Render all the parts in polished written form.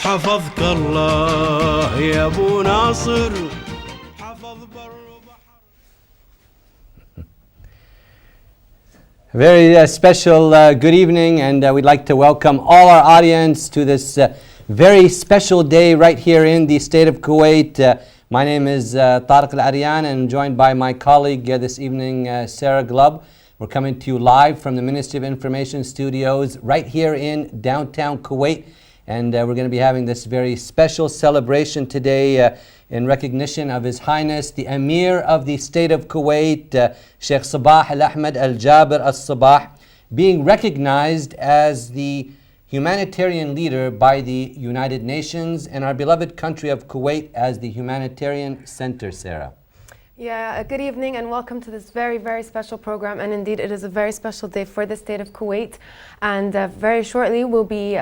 حفظك الله يا أبو ناصر حفظ بر وبحر. Very special good evening, and we'd like to welcome all our audience to this very special day right here in the state of Kuwait. My name is Tariq Al-Aryan, and joined by my colleague this evening, Sarah Glubb. We're coming to you live from the Ministry of Information Studios right here in downtown Kuwait, and we're going to be having this very special celebration today in recognition of His Highness the Amir of the State of Kuwait, Sheikh Sabah Al-Ahmad Al-Jabir Al-Sabah, being recognized as the Humanitarian Leader by the United Nations, and our beloved country of Kuwait as the Humanitarian Center. Sarah. Yeah, good evening and welcome to this very, very special program. And indeed, it is a very special day for the state of Kuwait. And very shortly, we'll be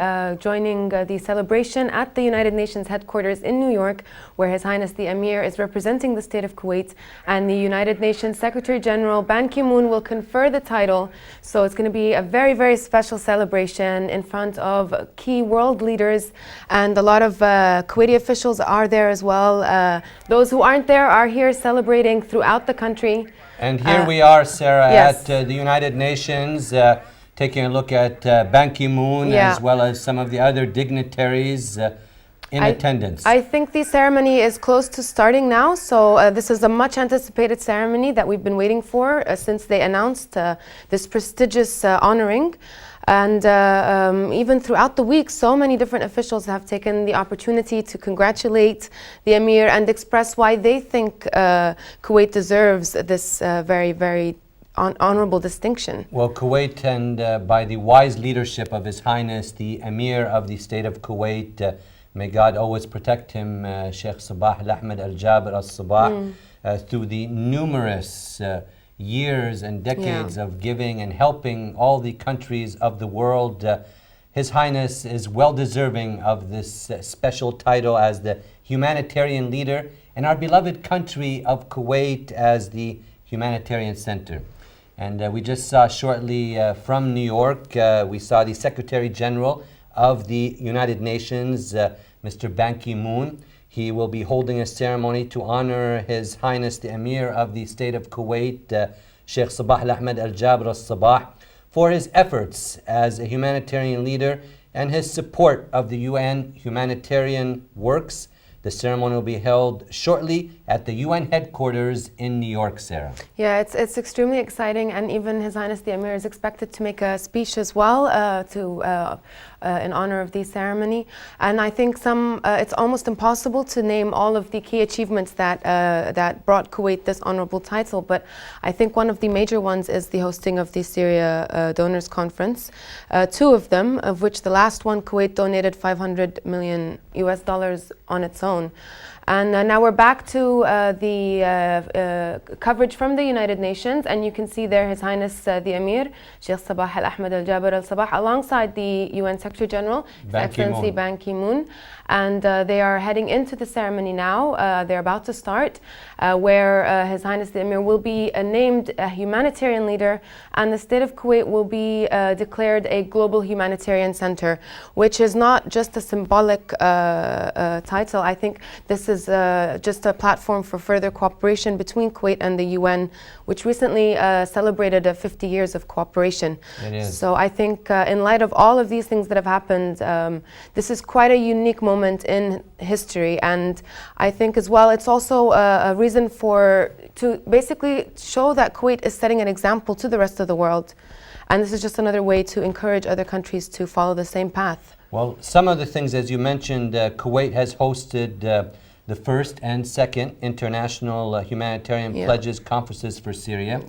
joining the celebration at the United Nations headquarters in New York, where His Highness the Amir is representing the state of Kuwait. And the United Nations Secretary General Ban Ki-moon will confer the title. So it's going to be a very, very special celebration in front of key world leaders. And a lot of Kuwaiti officials are there as well. Those who aren't there are here celebrating throughout the country. And here we are, Sarah, yes. at the United Nations, taking a look at Ban Ki-moon as well as some of the other dignitaries in attendance. I think the ceremony is close to starting now, so this is a much anticipated ceremony that we've been waiting for since they announced this prestigious honoring. And even throughout the week, so many different officials have taken the opportunity to congratulate the Emir and express why they think Kuwait deserves this very, very honorable distinction. Well, Kuwait, and by the wise leadership of His Highness the Amir of the State of Kuwait, may God always protect him, Sheikh Sabah Al-Ahmad Al-Jabir Al-Sabah, through the numerous years and decades of giving and helping all the countries of the world. His Highness is well deserving of this special title as the Humanitarian Leader, and our beloved country of Kuwait as the Humanitarian Center. And we just saw shortly from New York, we saw the Secretary General of the United Nations, Mr. Ban Ki-moon. He will be holding a ceremony to honor His Highness the Amir of the State of Kuwait, Sheikh Sabah Al-Ahmad Al-Jabir Al-Sabah, for his efforts as a humanitarian leader and his support of the UN humanitarian works. The ceremony will be held shortly at the UN headquarters in New York, Sarah. Yeah, it's extremely exciting, and even His Highness the Amir is expected to make a speech as well in honor of the ceremony. And I think it's almost impossible to name all of the key achievements that brought Kuwait this honorable title, but I think one of the major ones is the hosting of the Syria Donors Conference. Two of them, of which the last one, Kuwait donated $500 million on its own. And now we're back to the coverage from the United Nations, and you can see there His Highness the Amir, Sheikh Sabah Al-Ahmad Al-Jabir Al-Sabah, alongside the UN Secretary General, His Excellency Ban Ki-moon. And they are heading into the ceremony now. They're about to start, where His Highness the Amir will be named a humanitarian leader, and the state of Kuwait will be declared a global humanitarian center, which is not just a symbolic title. I think this is just a platform for further cooperation between Kuwait and the UN, which recently celebrated 50 years of cooperation. It is. So I think in light of all of these things that have happened, this is quite a unique moment in history, and I think as well it's also a reason to basically show that Kuwait is setting an example to the rest of the world, and this is just another way to encourage other countries to follow the same path. Well, some of the things, as you mentioned, Kuwait has hosted the first and second international humanitarian pledges conferences for Syria.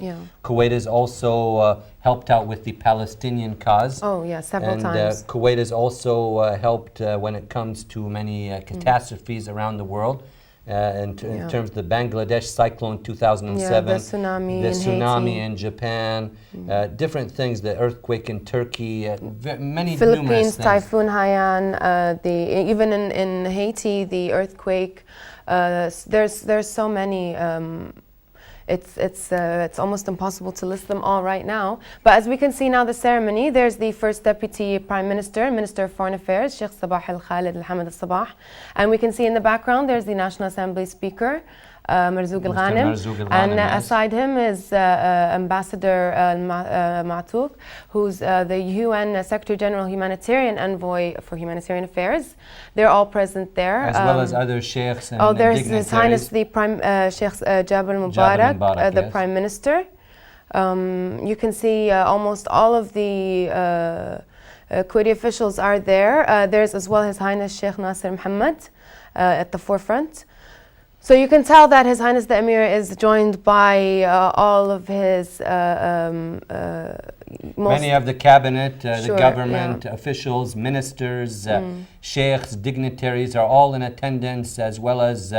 Kuwait has also helped out with the Palestinian cause. Oh yeah, several times. Kuwait has also helped when it comes to many catastrophes around the world. In terms of the Bangladesh cyclone 2007, the tsunami in Japan, different things, the earthquake in Turkey, many Philippines, Typhoon Haiyan, even in Haiti, the earthquake. There's so many it's almost impossible to list them all right now. But as we can see now, the ceremony, there's the first Deputy Prime Minister, Minister of Foreign Affairs, Sheikh Sabah Al-Ahmad Al-Sabah. And we can see in the background, there's the National Assembly Speaker, Marzouk Al-Ghanem, and aside him is Ambassador Ma'touk, who's the UN Secretary General Humanitarian Envoy for Humanitarian Affairs. They're all present there. As well as other sheikhs and there's dignitaries. His Highness the Sheikh Jabal Mubarak, the yes. Prime Minister. You can see almost all of the Kuwaiti officials are there. There's as well His Highness Sheikh Nasser Mohammed at the forefront. So you can tell that His Highness the Amir is joined by all of his many of the cabinet, Sure, the government officials, ministers, sheikhs, dignitaries are all in attendance, as well as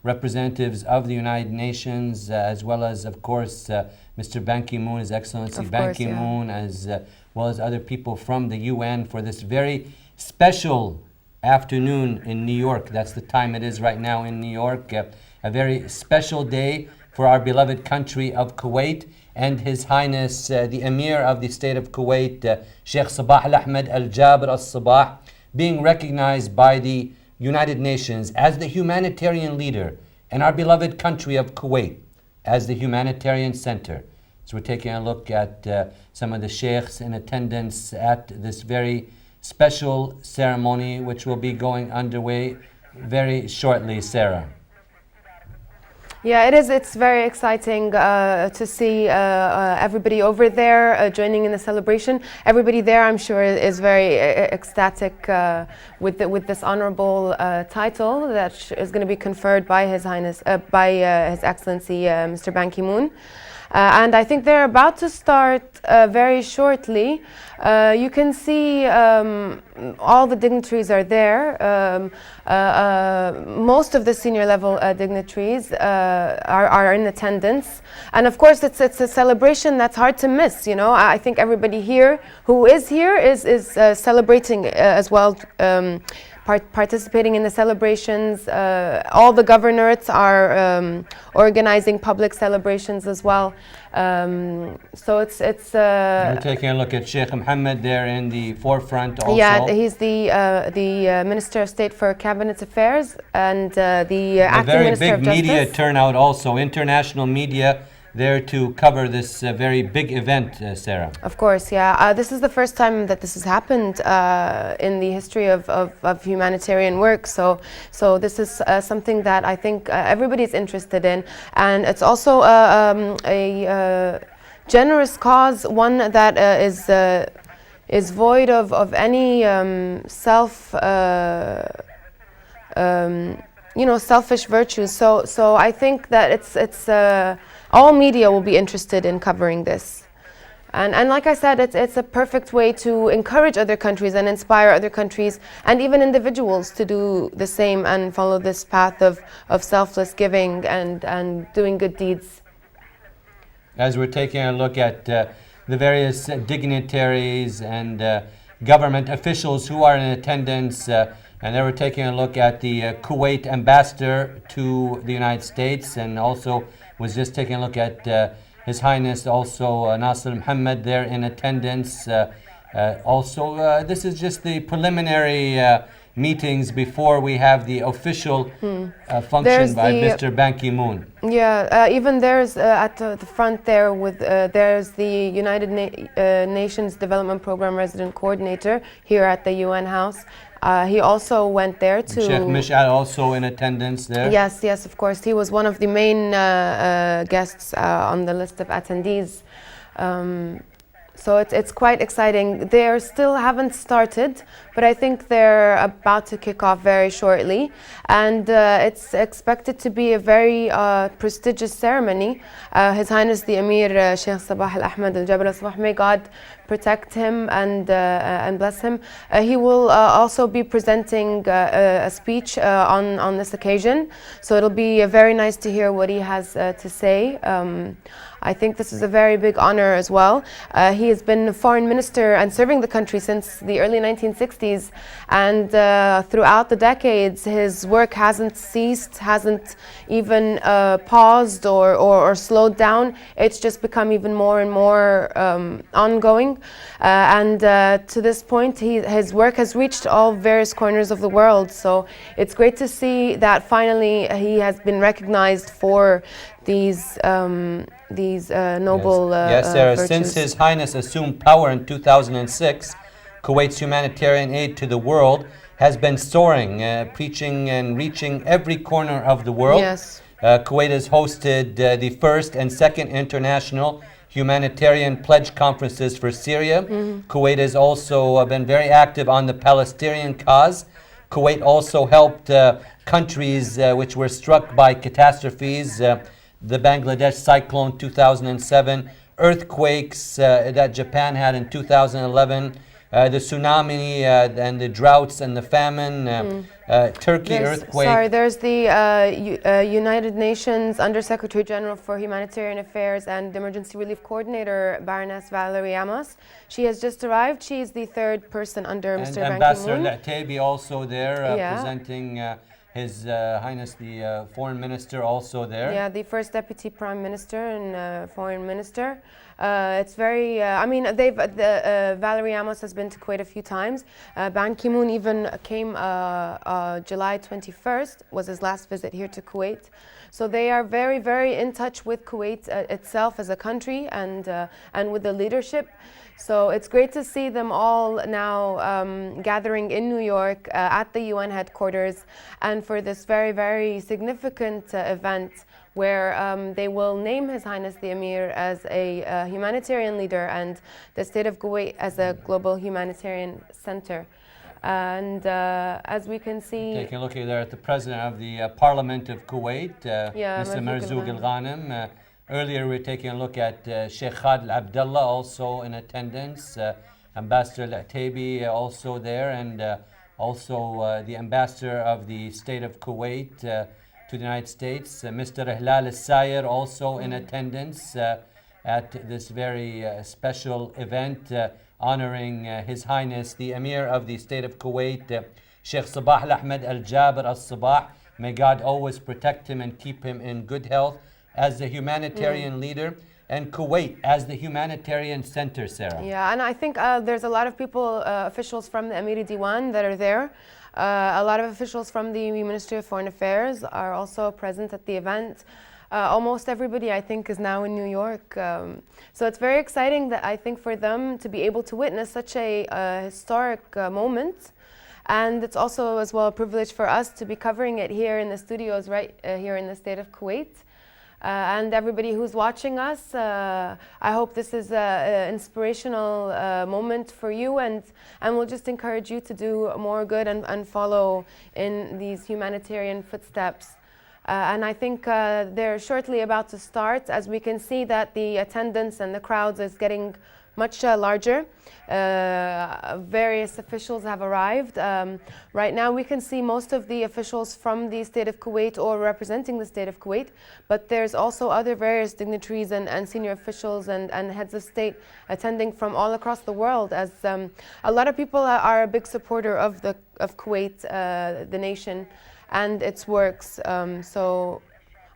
representatives of the United Nations, as well as, of course, Mr. Ban Ki-moon, His Excellency Ban Ki-moon, as well as other people from the UN for this very special afternoon in New York. That's the time it is right now in New York. A very special day for our beloved country of Kuwait, and His Highness the Amir of the State of Kuwait, Sheikh Sabah Al-Ahmad Al-Jabir Al-Sabah, being recognized by the United Nations as the humanitarian leader, and our beloved country of Kuwait as the humanitarian center. So we're taking a look at some of the sheikhs in attendance at this very special ceremony, which will be going underway very shortly, Sarah. Yeah, it is. It's very exciting to see everybody over there joining in the celebration. Everybody there, I'm sure, is very ecstatic with this honorable title that is going to be conferred by His Highness, by His Excellency Mr. Ban Ki-moon. And I think they're about to start very shortly. You can see all the dignitaries are there. Most of the senior level dignitaries are in attendance. And of course, it's a celebration that's hard to miss. You know, I think everybody here who is here is celebrating as well. Participating in the celebrations. All the governorates are organizing public celebrations as well. So it's. We're taking a look at Sheikh Mohammed there in the forefront also. Yeah, he's the Minister of State for Cabinet Affairs and the acting Minister of Justice. Very big media turnout also, international media there to cover this very big event, Sarah. Of course, yeah. This is the first time that this has happened in the history of humanitarian work. So this is something that I think everybody's interested in, and it's also a generous cause, one that is void of any selfish virtues. So I think that it's all media will be interested in covering this. And like I said, it's a perfect way to encourage other countries and inspire other countries and even individuals to do the same and follow this path of selfless giving and doing good deeds. As we're taking a look at the various dignitaries and government officials who are in attendance, and then we're taking a look at the Kuwait ambassador to the United States, and also was just taking a look at His Highness also Nasser Mohammed there in attendance. This is just the preliminary meetings before we have the official function by Mr. Ban Ki-moon. Yeah, even there's at the front there with there's the United Nations Development Program Resident Coordinator here at the UN House. He also went there to... Sheikh Mish'al also in attendance there? Yes, of course. He was one of the main guests on the list of attendees. So it's quite exciting. They still haven't started, but I think they're about to kick off very shortly. And it's expected to be a very prestigious ceremony. His Highness the Amir, Sheikh Sabah Al-Ahmad Al-Jabir Al-Sabah, may God protect him and bless him. He will also be presenting a speech on this occasion, so it'll be very nice to hear what he has to say. I think this is a very big honor as well. He has been foreign minister and serving the country since the early 1960s, and throughout the decades his work hasn't ceased, hasn't even paused or slowed down. It's just become even more and more ongoing, and to this point his work has reached all various corners of the world. So it's great to see that finally he has been recognized for these noble yes, Sarah. virtues. Since His Highness assumed power in 2006, Kuwait's humanitarian aid to the world has been soaring, preaching and reaching every corner of the world. Yes. Kuwait has hosted the first and second international humanitarian pledge conferences for Syria. Kuwait has also been very active on the Palestinian cause. Kuwait also helped countries which were struck by catastrophes, the Bangladesh cyclone 2007, earthquakes that Japan had in 2011, the tsunami and the droughts and the famine, Turkey earthquake. There's the United Nations Under-Secretary General for Humanitarian Affairs and Emergency Relief Coordinator, Baroness Valerie Amos. She has just arrived. She's the third person under Mr. Ban Ambassador Ki-moon. Al-Ahmad also there, presenting His Highness the Foreign Minister also there. Yeah, the first Deputy Prime Minister and Foreign Minister. It's very, Valerie Amos has been to Kuwait a few times. Ban Ki-moon even came July 21st, was his last visit here to Kuwait. So they are very, very in touch with Kuwait itself as a country and with the leadership. So it's great to see them all now gathering in New York at the UN headquarters, and for this very, very significant event where they will name His Highness the Amir as a humanitarian leader and the State of Kuwait as a global humanitarian center. And as we can see, taking a look there at the President of the Parliament of Kuwait, Mr. Marzouk Al-Ghanem. Earlier, we were taking a look at Sheikh Khalid Abdullah, also in attendance. Ambassador Al-Ahmad also there, and also the Ambassador of the State of Kuwait to the United States. Mr. Ihlal Al-Sayer also in attendance at this very special event honoring His Highness the Amir of the State of Kuwait, Sheikh Sabah Al-Ahmad Al-Jabir Al-Sabah. May God always protect him and keep him in good health as the humanitarian leader, and Kuwait as the humanitarian center, Sarah. Yeah, and I think there's a lot of people, officials from the Amiri Diwan that are there. A lot of officials from the Ministry of Foreign Affairs are also present at the event. Almost everybody, I think, is now in New York. So it's very exciting that I think for them to be able to witness such a historic moment. And it's also as well a privilege for us to be covering it here in the studios right here in the state of Kuwait. And everybody who's watching us, I hope this is an inspirational moment for you, and we'll just encourage you to do more good and follow in these humanitarian footsteps. And I think they're shortly about to start, as we can see that the attendance and the crowds is getting much larger. Various officials have arrived. Right now we can see most of the officials from the State of Kuwait or representing the State of Kuwait, but there's also other various dignitaries and senior officials and heads of state attending from all across the world, as a lot of people are a big supporter of Kuwait, the nation, and its works. So,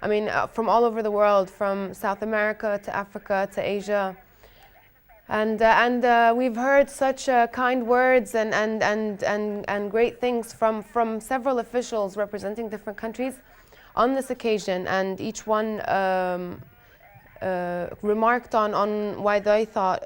I mean, from all over the world, from South America to Africa to Asia. And we've heard such kind words and great things from several officials representing different countries on this occasion, and each one remarked on why they thought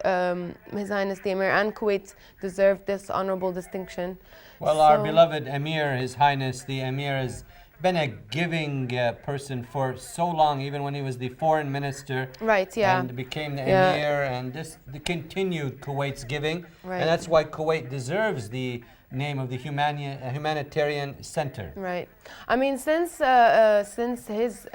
His Highness the Amir and Kuwait deserved this honorable distinction. Well, our beloved Amir, His Highness the Amir, has been a giving person for so long, even when he was the foreign minister, right? Yeah, and became the Amir, and the continued Kuwait's giving, right. And that's why Kuwait deserves the name of the Humanitarian Center? Right. I mean, since his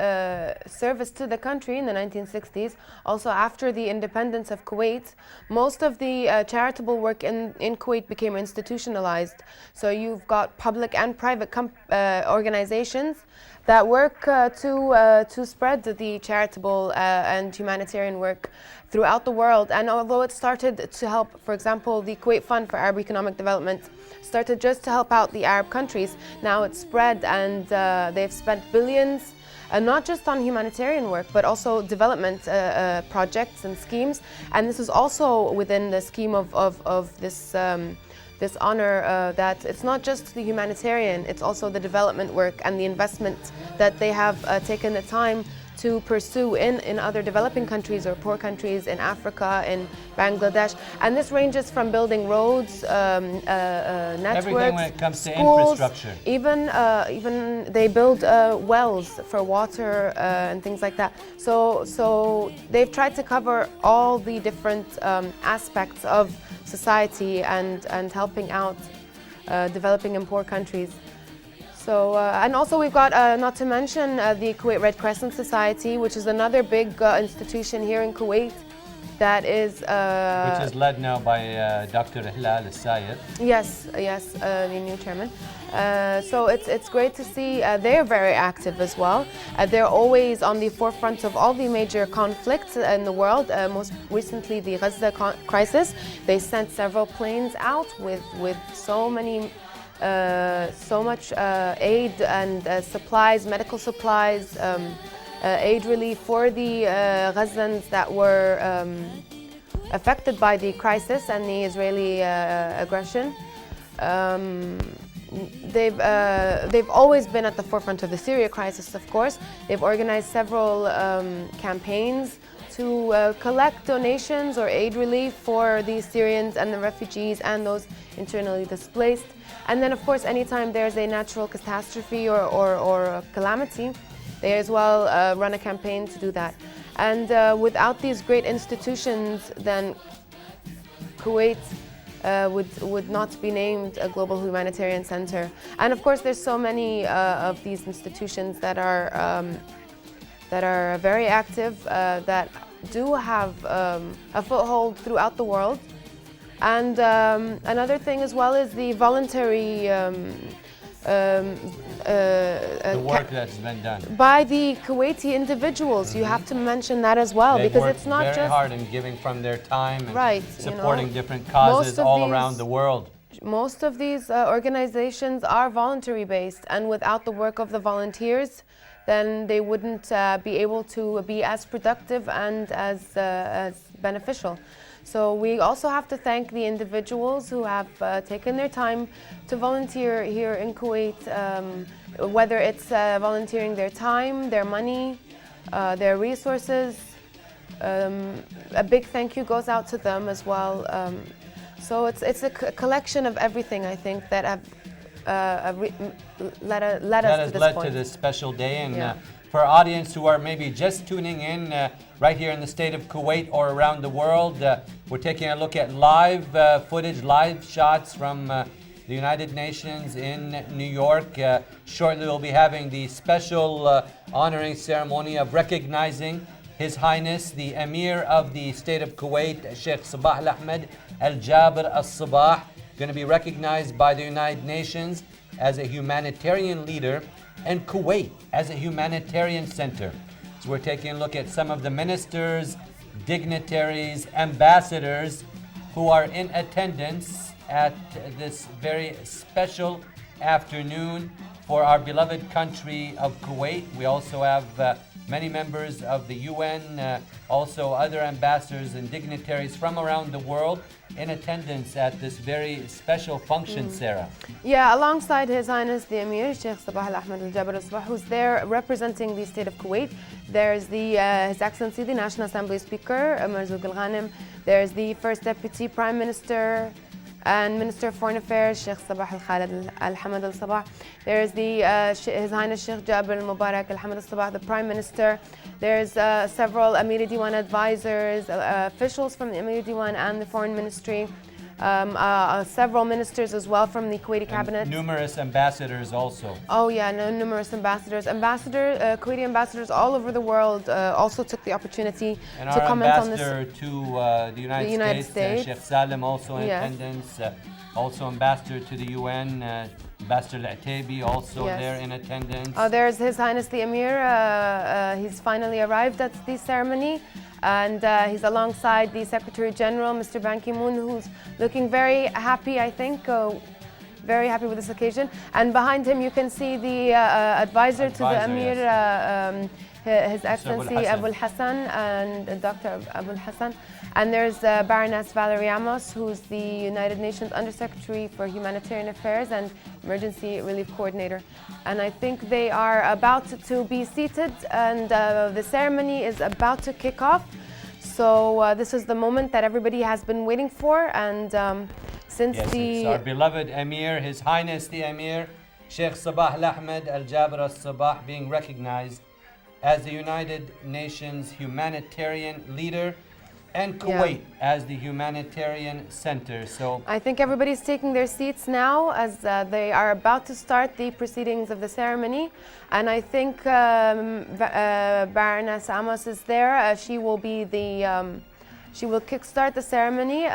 service to the country in the 1960s, also after the independence of Kuwait, most of the charitable work in Kuwait became institutionalized. So you've got public and private organizations that work to spread the charitable and humanitarian work throughout the world. And although it started to help, for example, the Kuwait Fund for Arab Economic Development started just to help out the Arab countries, now it's spread, and they've spent billions, not just on humanitarian work, but also development projects and schemes. And this is also within the scheme of this honor, that it's not just the humanitarian, it's also the development work and the investment that they have taken the time to pursue in other developing countries or poor countries in Africa, in Bangladesh. And this ranges from building roads, networks, everything when it comes to schools, infrastructure. Even they build wells for water and things like that. So they've tried to cover all the different aspects of society and helping out developing and poor countries. So, and also we've got, not to mention, the Kuwait Red Crescent Society, which is another big institution here in Kuwait that is... which is led now by Dr. Hilal Al-Sayed. Yes, the new chairman. So it's great to see they're very active as well. They're always on the forefront of all the major conflicts in the world. Most recently, the Gaza crisis. They sent several planes out with so much aid and supplies, medical supplies, aid relief for the Gazans that were affected by the crisis and the Israeli aggression. They've always been at the forefront of the Syria crisis, of course. They've organized several campaigns to collect donations or aid relief for the Syrians and the refugees and those internally displaced. And then, of course, anytime there's a natural catastrophe or a calamity, they as well run a campaign to do that. And without these great institutions, then Kuwait would not be named a global humanitarian center. And of course, there's so many of these institutions that are very active, that do have a foothold throughout the world. And another thing as well is the voluntary the work that's been done by the Kuwaiti individuals. You have to mention that as well, They've because worked it's not very just hard in giving from their time and right, supporting different causes all around the world. Most of these organizations are voluntary based, and without the work of the volunteers, then they wouldn't be able to be as productive and as beneficial. So we also have to thank the individuals who have taken their time to volunteer here in Kuwait, whether it's volunteering their time, their money, their resources. A big thank you goes out to them as well. So it's a collection of everything, I think, that have led us to this point. To this special day. And for our audience who are maybe just tuning in right here in the state of Kuwait or around the world, we're taking a look at live footage, live shots from the United Nations in New York. Shortly we'll be having the special honoring ceremony of recognizing His Highness the Amir of the State of Kuwait, Sheikh Al-Ahmad Al-Sabah, going to be recognized by the United Nations as a humanitarian leader and Kuwait as a humanitarian center. So we're taking a look at some of the ministers, dignitaries, ambassadors who are in attendance at this very special afternoon for our beloved country of Kuwait. We also have many members of the UN, also other ambassadors and dignitaries from around the world in attendance at this very special function, Sarah. Yeah, alongside His Highness the Amir, Sheikh Al-Ahmad Al-Sabah, who's there representing the State of Kuwait. There's His Excellency the National Assembly Speaker, Marzouk Al-Ghanem. There's the First Deputy Prime Minister and Minister of Foreign Affairs, Sheikh Sabah Al-Khalid Al-Hamad Al-Sabah. There's His Highness Sheikh Jabir Al-Mubarak Al-Hamad Al-Sabah, the Prime Minister. There's several Amir Diwan advisors, officials from the Amir Diwan and the Foreign Ministry. several ministers as well from the Kuwaiti cabinet. Numerous ambassadors also. Oh yeah, numerous ambassadors. Kuwaiti ambassadors all over the world also took the opportunity And to our comment on this. ambassador to the United States, Sheikh Salim, also in Yes. attendance. Also ambassador to the UN, Ambassador Al-Atabi, also Yes. there in attendance. There's His Highness the Amir. He's finally arrived at the ceremony, and he's alongside the Secretary General, Mr. Ban Ki-moon, who's looking very happy, I think, very happy with this occasion. And behind him, you can see the advisor to the Amir, yes. His Excellency Abu al-Hassan and Dr. Abu al-Hassan. And there's Baroness Valerie Amos, who's the United Nations Undersecretary for Humanitarian Affairs and Emergency Relief Coordinator. And I think they are about to be seated, and the ceremony is about to kick off. So this is the moment that everybody has been waiting for, and since Yes, it's our beloved Amir, His Highness the Amir, Sheikh Sabah Al-Ahmad Al-Jabir Al-Sabah, being recognized as the United Nations Humanitarian Leader and Kuwait as the Humanitarian Center. So I think everybody's taking their seats now as they are about to start the proceedings of the ceremony. And I think Baroness Amos is there. She will be she will kickstart the ceremony.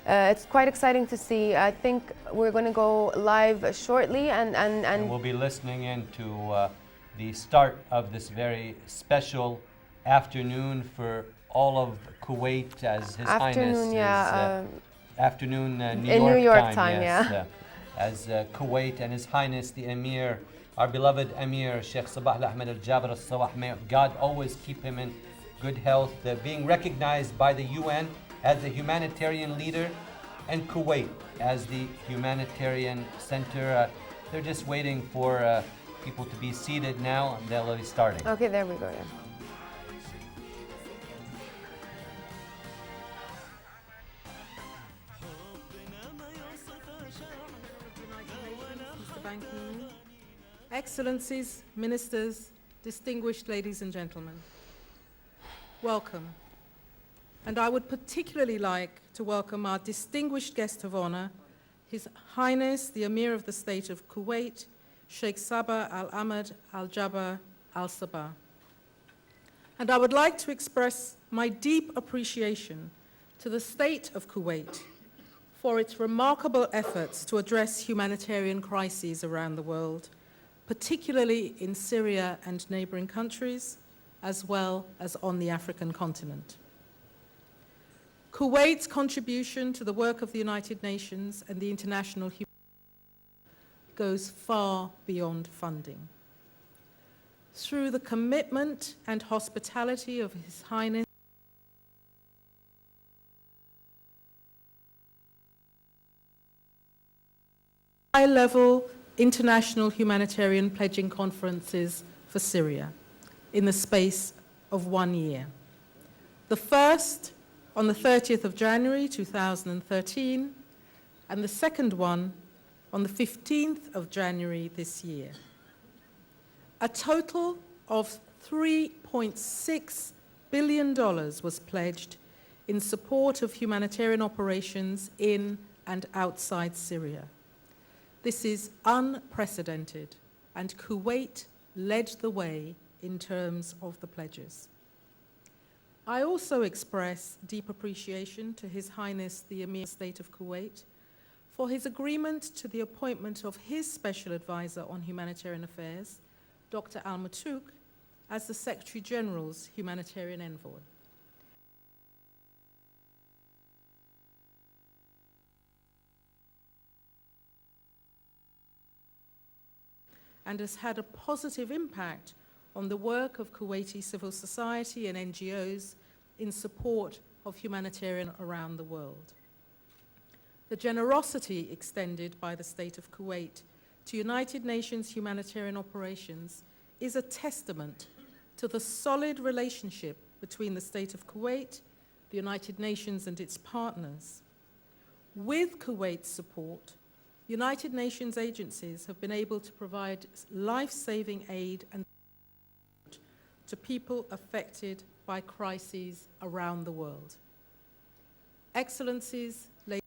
It's quite exciting to see. I think we're going to go live shortly, and we'll be listening in to the start of this very special afternoon for all of Kuwait, as His Highness afternoon New York time, yes, as Kuwait and His Highness the Amir, our beloved Amir Sheikh Sabah Al-Ahmad Al-Jabir Al-Sabah, may God always keep him in good health, being recognized by the UN as the humanitarian leader and Kuwait as the humanitarian center. They're just waiting for people to be seated now, and they'll be starting. Okay, there we go. Yeah. Excellencies, ministers, distinguished ladies and gentlemen, welcome. And I would particularly like to welcome our distinguished guest of honor, His Highness the Amir of the State of Kuwait, Sheikh Sabah Al-Ahmad Al-Jabir Al-Sabah. And I would like to express my deep appreciation to the State of Kuwait for its remarkable efforts to address humanitarian crises around the world, particularly in Syria and neighboring countries, as well as on the African continent. Kuwait's contribution to the work of the United Nations and the international humanity goes far beyond funding. Through the commitment and hospitality of His Highness, high-level international humanitarian pledging conferences for Syria in the space of 1 year. The first on the 30th of January 2013, and the second one on the 15th of January this year. A total of $3.6 billion was pledged in support of humanitarian operations in and outside Syria. This is unprecedented, and Kuwait led the way in terms of the pledges. I also express deep appreciation to His Highness the Amir State of Kuwait for his agreement to the appointment of his Special Advisor on Humanitarian Affairs, Dr. Al-Ahmad, as the Secretary General's Humanitarian Envoy. And has had a positive impact on the work of Kuwaiti civil society and NGOs in support of humanitarian around the world. The generosity extended by the State of Kuwait to United Nations humanitarian operations is a testament to the solid relationship between the State of Kuwait, the United Nations and its partners. With Kuwait's support, United Nations agencies have been able to provide life-saving aid and to people affected by crises around the world. Excellencies, ladies.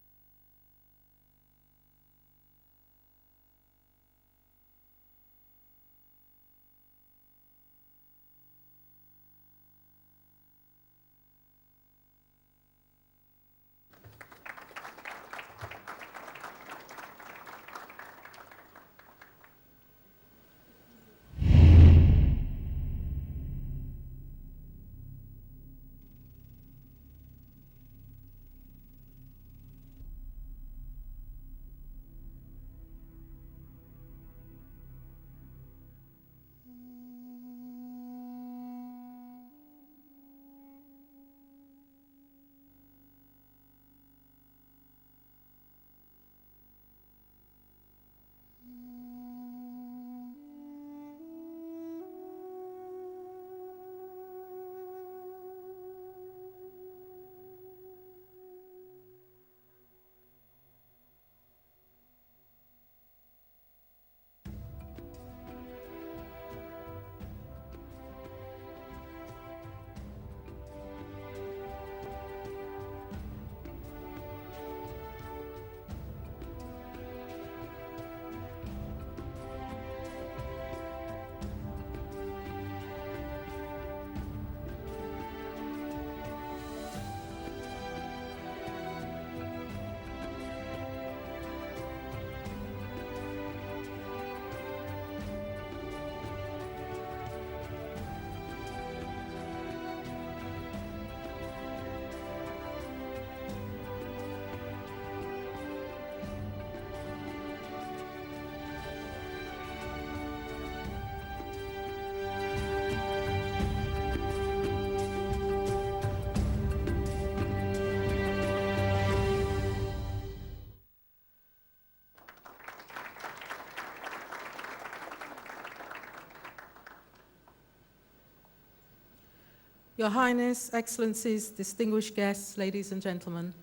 Your Highness, Excellencies, distinguished guests, ladies and gentlemen,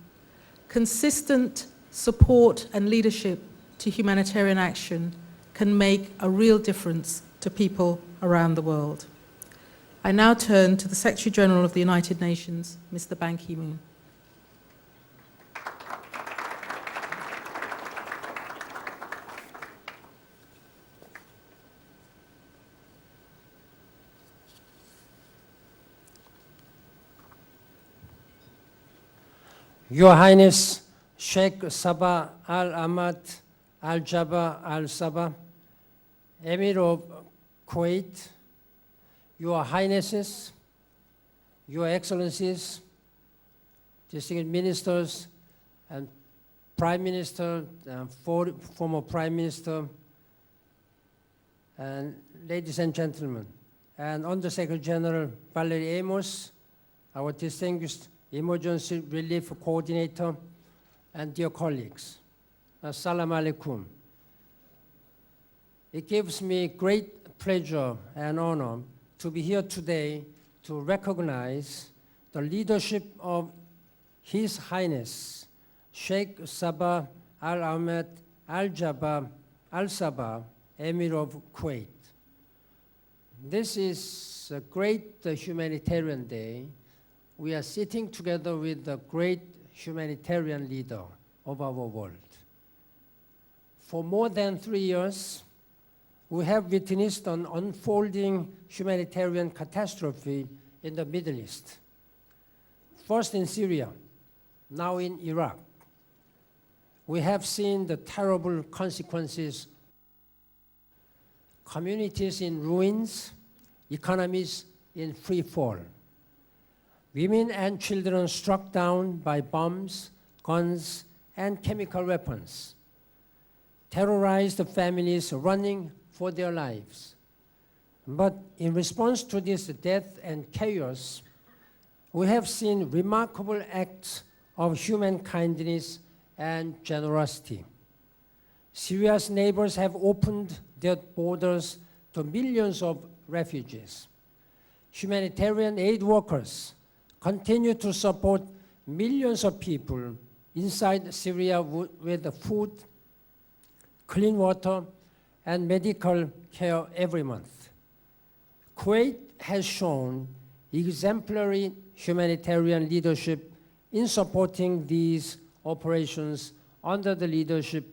consistent support and leadership to humanitarian action can make a real difference to people around the world. I now turn to the Secretary General of the United Nations, Mr. Ban Ki-moon. Your Highness Sheikh Sabah Al-Ahmad Al-Sabah Al-Sabah, Emir of Kuwait, Your Highnesses, Your Excellencies, distinguished ministers and Prime Minister, former Prime Minister, and ladies and gentlemen, and Under-Secretary General Valerie Amos, our distinguished Emergency Relief Coordinator, and dear colleagues, Assalamu alaikum. It gives me great pleasure and honor to be here today to recognize the leadership of His Highness Sheikh Sabah Al-Ahmad Al-Sabah, Emir of Kuwait. This is a great humanitarian day. We are sitting together with the great humanitarian leader of our world. For more than 3 years, we have witnessed an unfolding humanitarian catastrophe in the Middle East. First in Syria, now in Iraq. We have seen the terrible consequences. Communities in ruins, economies in free fall. Women and children struck down by bombs, guns, and chemical weapons. Terrorized families running for their lives. But in response to this death and chaos, we have seen remarkable acts of human kindness and generosity. Syria's neighbors have opened their borders to millions of refugees. Humanitarian aid workers continue to support millions of people inside Syria with food, clean water, and medical care every month. Kuwait has shown exemplary humanitarian leadership in supporting these operations under the leadership,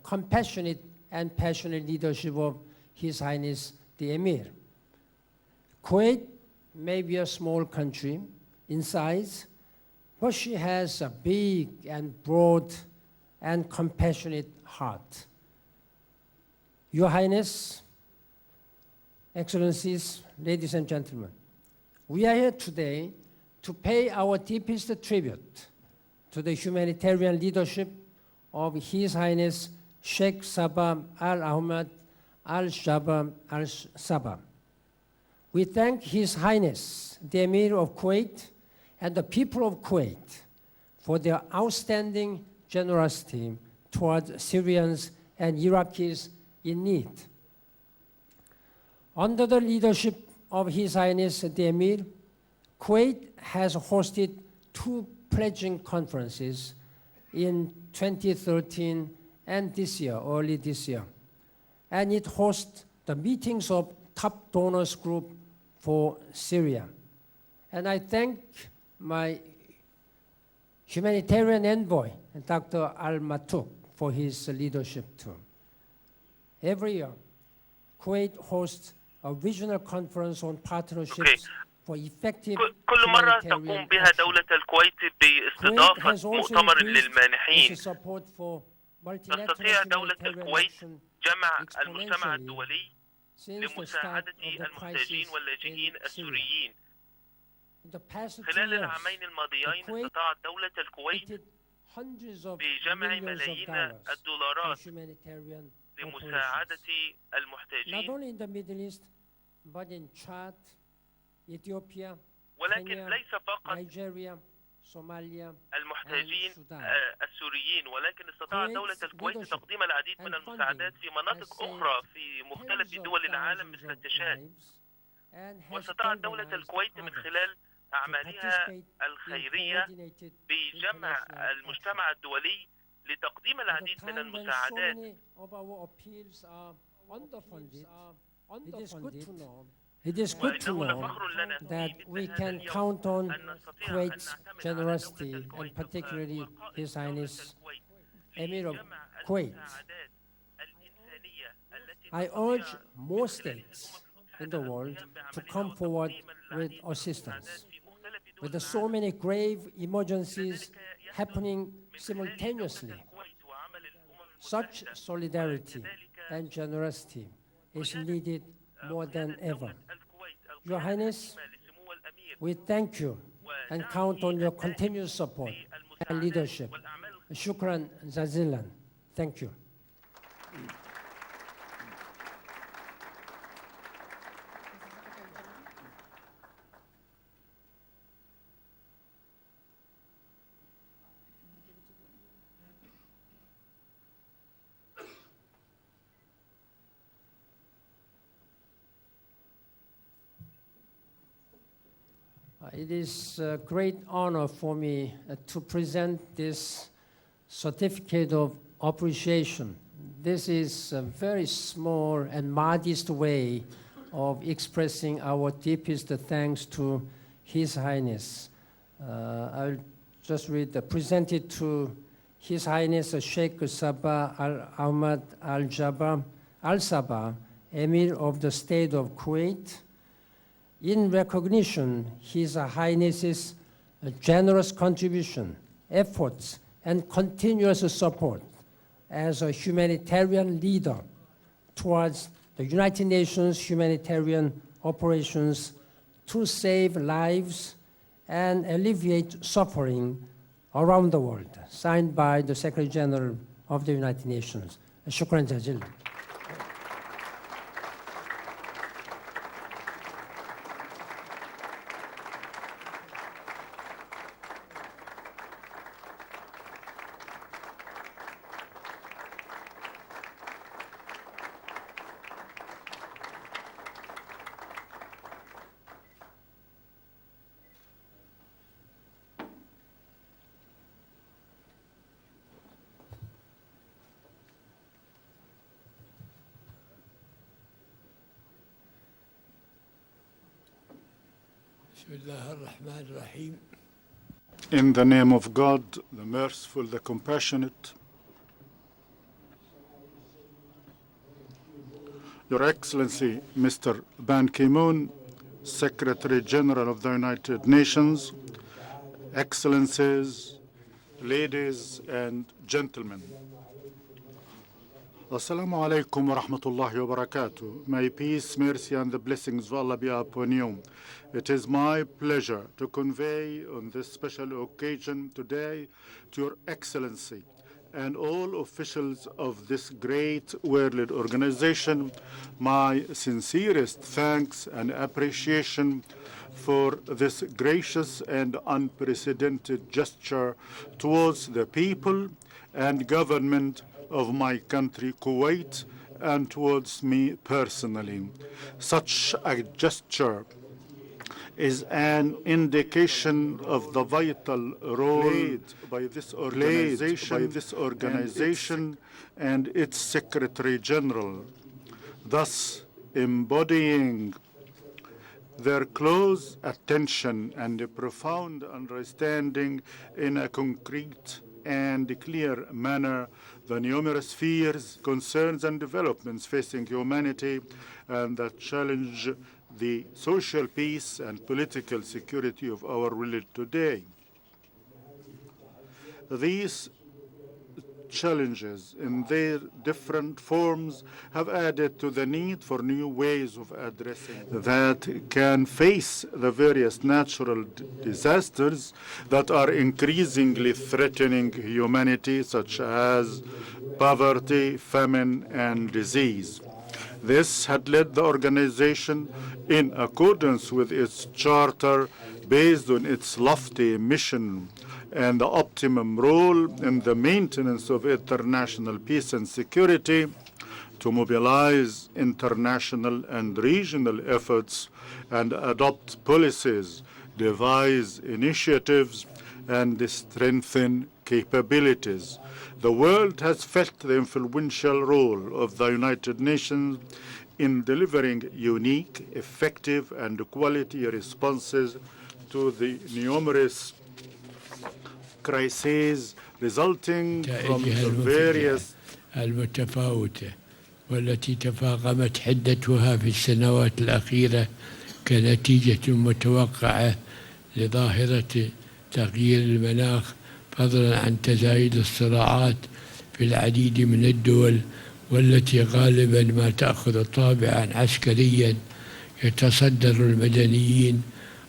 compassionate and passionate leadership of His Highness the Amir. Kuwait may be a small country in size, but she has a big and broad and compassionate heart. Your Highness, Excellencies, ladies and gentlemen, we are here today to pay our deepest tribute to the humanitarian leadership of His Highness Sheikh Sabah Al-Ahmad Al-Sabah Al-Sabah. We thank His Highness the Amir of Kuwait and the people of Kuwait for their outstanding generosity towards Syrians and Iraqis in need. Under the leadership of His Highness the Amir, Kuwait has hosted 2 pledging conferences in 2013 and this year, early this year. And it hosts the meetings of top donors group for Syria. And I thank my humanitarian envoy, Dr. Al-Matuk, for his leadership too. Every year, Kuwait hosts a regional conference on partnerships for effective كل مرة humanitarian تقوم بها action. دولة الكويت Kuwait باستضافة has also مؤتمر increased للمانحين. its support for multilateral تستطيع دولة humanitarian الكويت action جمع المجتمع exponentially الدولي since the start لمساعدة of the المحتاجين crisis واللاجئين in Syria. السوريين. In the past 2 خلال years, العامين الماضيين Kuwait استطاعت دولة الكويت committed hundreds of بجمع millions of ملايين dollars to الدولارات humanitarian لمساعدة operations. Not المحتاجين، only in the Middle East, but in Chad, Ethiopia, ولكن Kenya, ليس فقط Nigeria, Somalia, المحتاجين and Sudan. السوريين، ولكن استطاعت دولة Kuwait's الكويت leadership تقديم العديد من and المساعدات في funding مناطق has أخرى saved في tens مختلف of دول العالم thousands مثل of تشاد. lives and has واستطاعت دولة galvanized الكويت من others خلال to أعمالها participate in الخيرية coordinated بجمع international المجتمع الدولي لتقديم At a العديد من time when so المساعدات. many of our appeals are underfunded, it is good to know. It is good to وإنه know لفخر لنا that في we مثل can هذا اليوم count on أن نستطيع أن Kuwait's نعتمد على generosity دولة and الكويت particularly وقائد His دولة Highness الكويت Emir of لجمع Kuwait. المساعدات الإنسانية التي I تستطيع urge more من خلالها states الأمم in the المتحدة world القيام to بعملها come forward وتقديم with العديد من assistance. المساعدات في مختلف دول With so العالم. many grave emergencies لذلك يحدث happening من خلال simultaneously, دولة الكويت وعمل الأمم such المتحدة solidarity وكذلك and generosity is needed more than قيادة ever. دولة الكويت Your القيادة Highness, الحكيمة لسمو الأمير we thank you and count on your continued support and leadership. Shukran jazilan. Thank you. It is a great honor for me to present this certificate of appreciation. This is a very small and modest way of expressing our deepest thanks to His Highness. I'll just read presented to His Highness Sheikh Sabah Al-Ahmad Al-Sabah, Emir of the State of Kuwait, in recognition His Highness's generous contribution, efforts, and continuous support as a humanitarian leader towards the United Nations humanitarian operations to save lives and alleviate suffering around the world, signed by the Secretary General of the United Nations. Shukran jazil. بسم الله الرحمن الرحيم In the name of God, the merciful, the compassionate, Your Excellency, Mr. Ban Ki-moon, Secretary General of the United Nations, Excellencies, ladies and gentlemen. Assalamu alaikum wa rahmatullahi wa barakatuh. May peace, mercy, and the blessings of Allah be upon you. It is my pleasure to convey on this special occasion today to Your Excellency and all officials of this great world organization my sincerest thanks and appreciation for this gracious and unprecedented gesture towards the people and government of my country, Kuwait, and towards me personally. Such a gesture is an indication of the vital role played by this organization and its Secretary General, thus embodying their close attention and a profound understanding in a concrete and clear manner the numerous fears, concerns, and developments facing humanity and that challenge the social peace and political security of our world today. These challenges in their different forms have added to the need for new ways of addressing that can face the various natural disasters that are increasingly threatening humanity, such as poverty, famine, and disease. This had led the organization, in accordance with its charter, based on its lofty mission and the optimum role in the maintenance of international peace and security, to mobilize international and regional efforts and adopt policies, devise initiatives, and strengthen capabilities. The world has felt the influential role of the United Nations in delivering unique, effective, and quality responses to the numerous crises resulting from the various المتفاوتة والتي تفاقمت حدتها في السنوات الأخيرة كنتيجة متوقعة لظاهرة تغيير المناخ، فضلا عن تزايد الصراعات في العديد من الدول، والتي غالبا ما تأخذ طابعا عسكريا يتصدر المدنيين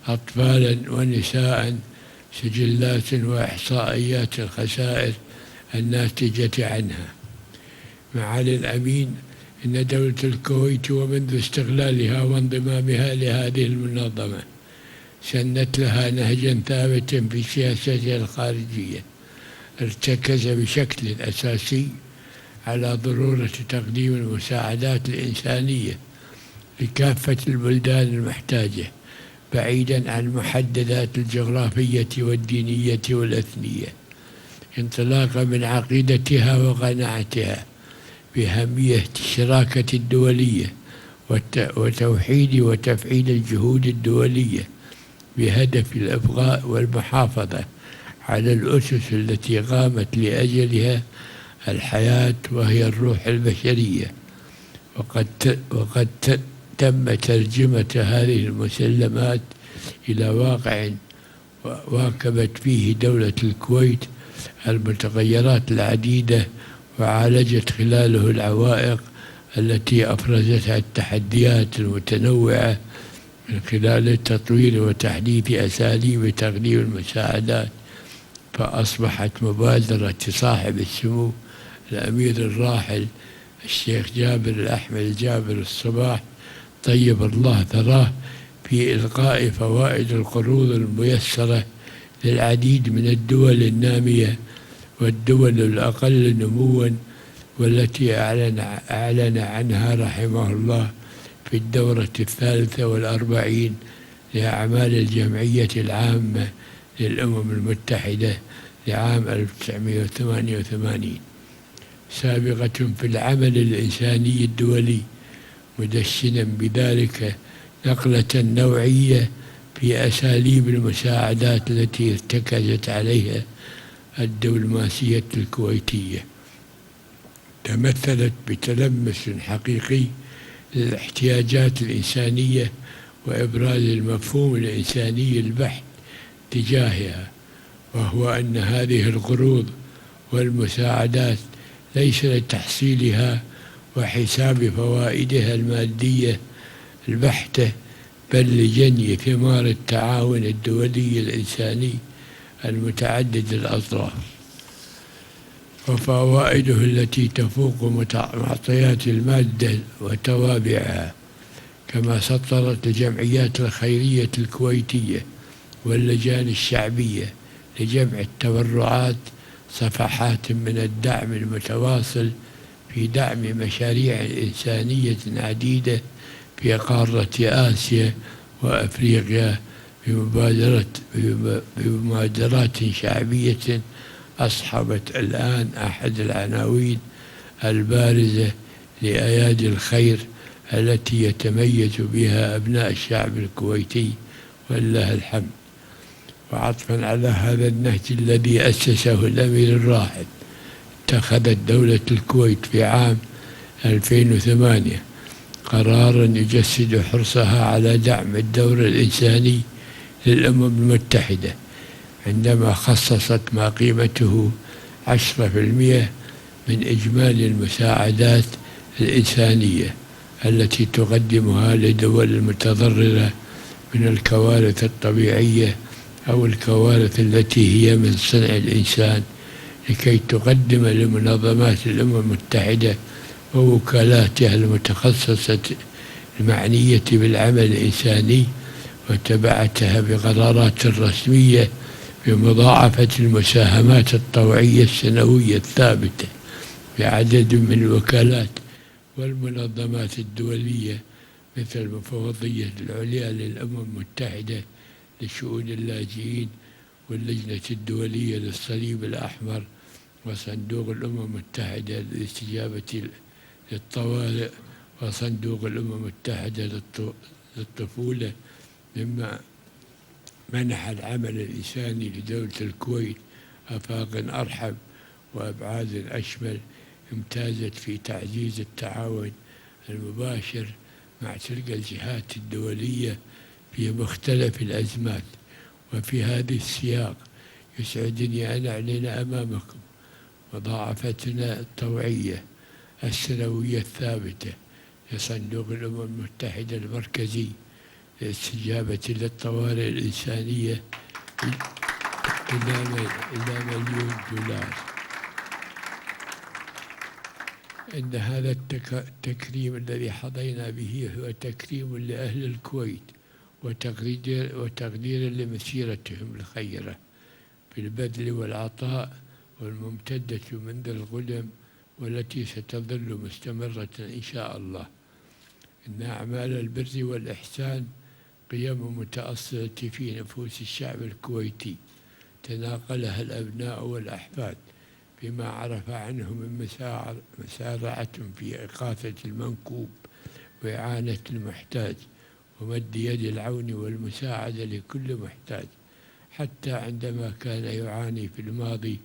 أطفالا ونساء سجلات وإحصائيات الخسائر الناتجة عنها. معالي الأمين، إن دولة الكويت ومنذ استقلالها وانضمامها لهذه المنظمة سنت لها نهجا ثابتا في سياستها الخارجية، ارتكز بشكل أساسي على ضرورة تقديم المساعدات الإنسانية لكافة البلدان المحتاجة، بعيدا عن المحددات الجغرافية والدينية والأثنية، انطلاقا من عقيدتها وقناعتها بأهمية الشراكة الدولية وتوحيد وتفعيل الجهود الدولية بهدف الإبقاء والمحافظة على الأسس التي قامت لأجلها الحياة، وهي الروح البشرية. وقد تم ترجمة هذه المسلمات إلى واقع واكبت فيه دولة الكويت المتغيرات العديدة، وعالجت خلاله العوائق التي أفرزتها التحديات المتنوعة من خلال تطوير وتحديث أساليب تقديم المساعدات. فأصبحت مبادرة صاحب السمو الأمير الراحل الشيخ جابر الأحمد الجابر الصباح طيب الله ثراه في إلقاء فوائد القروض الميسرة للعديد من الدول النامية والدول الأقل نموا، والتي أعلن عنها رحمه الله في الدورة 43 لأعمال الجمعية العامة للأمم المتحدة لعام 1988، سابقة في العمل الإنساني الدولي، مدشنا بذلك نقلة نوعية في أساليب المساعدات التي ارتكزت عليها الدبلوماسية الكويتية، تمثلت بتلمس حقيقي للاحتياجات الإنسانية وإبراز المفهوم الإنساني البحت تجاهها، وهو أن هذه القروض والمساعدات ليس لتحصيلها وحساب فوائدها المادية البحتة، بل لجني ثمار التعاون الدولي الإنساني المتعدد الأطراف، وفوائده التي تفوق معطيات المادة وتوابعها. كما سطرت الجمعيات الخيرية الكويتية واللجان الشعبية لجمع التبرعات صفحات من الدعم المتواصل في دعم مشاريع إنسانية عديدة في قارة آسيا وأفريقيا بمبادرات شعبية أصحبت الآن أحد العناوين البارزة لأيادي الخير التي يتميز بها أبناء الشعب الكويتي ولله الحمد. وعطفا على هذا النهج الذي أسسه الأمير الراحل، اتخذت دولة الكويت في عام 2008 قرارا يجسد حرصها على دعم الدور الإنساني للأمم المتحدة، عندما خصصت ما قيمته 10% من إجمالي المساعدات الإنسانية التي تقدمها لدول المتضررة من الكوارث الطبيعية أو الكوارث التي هي من صنع الإنسان، لكي تقدم لمنظمات الأمم المتحدة ووكالاتها المتخصصة المعنية بالعمل الإنساني وتبعتها بقرارات رسمية بمضاعفة المساهمات الطوعية السنوية الثابتة بعدد من الوكالات والمنظمات الدولية، مثل المفوضية العليا للأمم المتحدة لشؤون اللاجئين واللجنة الدولية للصليب الأحمر وصندوق الأمم المتحدة للاستجابة للطوارئ وصندوق الأمم المتحدة للطفولة، مما منح العمل الإنساني لدولة الكويت آفاق أرحب وأبعاد أشمل، امتازت في تعزيز التعاون المباشر مع تلك الجهات الدولية في مختلف الأزمات. وفي هذا السياق يسعدني أن أعلن أمامكم مضاعفتنا الطوعية السنوية الثابتة لصندوق الأمم المتحدة المركزي للاستجابة للطوارئ الإنسانية إلى $1,000,000. إن هذا التكريم الذي حظينا به هو تكريم لأهل الكويت وتقدير لمسيرتهم الخيرة في البذل والعطاء والممتدة منذ القدم والتي ستظل مستمرة إن شاء الله. إن أعمال البر والإحسان قيم متأصلة في نفوس الشعب الكويتي تناقلها الأبناء والأحفاد بما عرف عنه من مسارعة في إغاثة المنكوب وإعانة المحتاج ومد يد العون والمساعدة لكل محتاج، حتى عندما كان يعاني في الماضي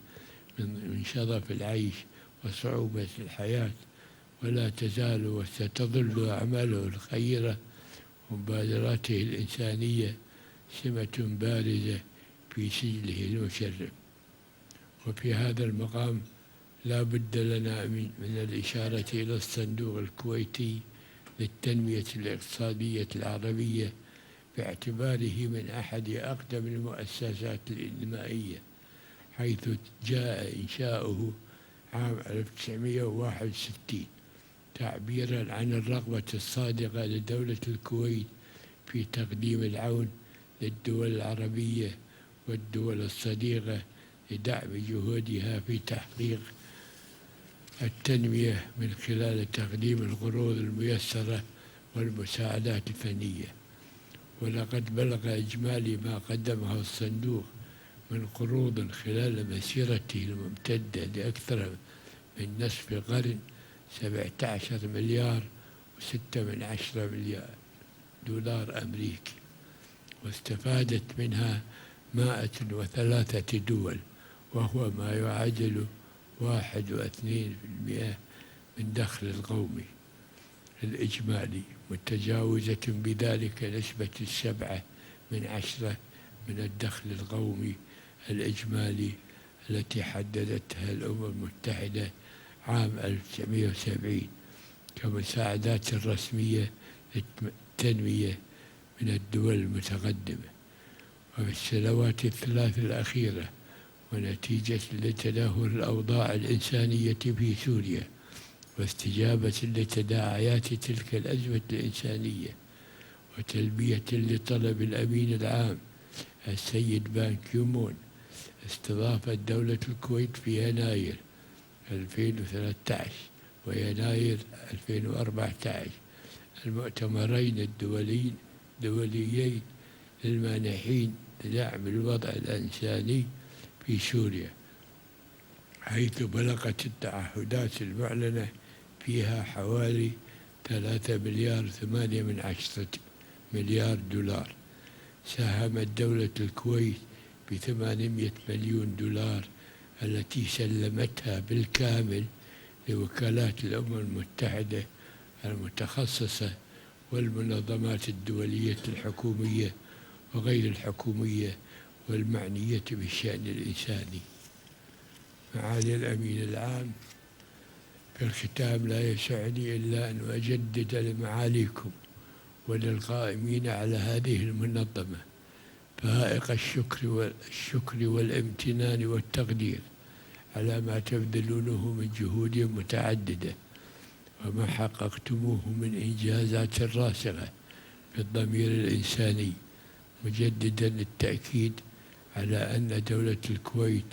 من شظف العيش وصعوبة الحياة. ولا تزال وستظل أعماله الخيرة ومبادراته الإنسانية سمة بارزة في سجله المشرف. وفي هذا المقام لا بد لنا من الإشارة إلى الصندوق الكويتي للتنمية الاقتصادية العربية، باعتباره من أحد أقدم المؤسسات الإنمائية، حيث جاء إنشاؤه عام 1961 تعبيرا عن الرغبة الصادقة لدولة الكويت في تقديم العون للدول العربية والدول الصديقة لدعم جهودها في تحقيق التنمية من خلال تقديم القروض الميسرة والمساعدات الفنية. ولقد بلغ إجمالي ما قدمه الصندوق من قروض خلال مسيرته الممتدة لأكثر من نصف قرن 17,6 مليار دولار أمريكي. واستفادت منها 103 دول، وهو ما يعادل 1.2% من دخل القومي الإجمالي، متجاوزة بذلك نسبة 7/10 من الدخل القومي الإجمالي التي حددتها الأمم المتحدة عام 1970 كمساعدات رسمية للتنمية من الدول المتقدمة. وفي السنوات الثلاث الأخيرة ونتيجة لتدهور الأوضاع الإنسانية في سوريا واستجابة لتداعيات تلك الأزمة الإنسانية وتلبية لطلب الأمين العام السيد بان كيمون، استضافت دولة الكويت في يناير 2013 ويناير 2014 المؤتمرين الدوليين للمانحين لدعم الوضع الإنساني في سوريا، حيث بلغت التعهدات المعلنة فيها حوالي 3.8 دولار. ساهمت دولة الكويت ب800 مليون دولار التي سلمتها بالكامل لوكالات الأمم المتحدة المتخصصة والمنظمات الدولية الحكومية وغير الحكومية والمعنية بالشأن الإنساني. معالي الأمين العام، في الختام لا يسعني إلا أن أجدد لمعاليكم وللقائمين على هذه المنظمة فائق الشكر والامتنان والتقدير على ما تبذلونه من جهود متعددة وما حققتموه من إنجازات راسخة في الضمير الإنساني، مجددا التأكيد على أن دولة الكويت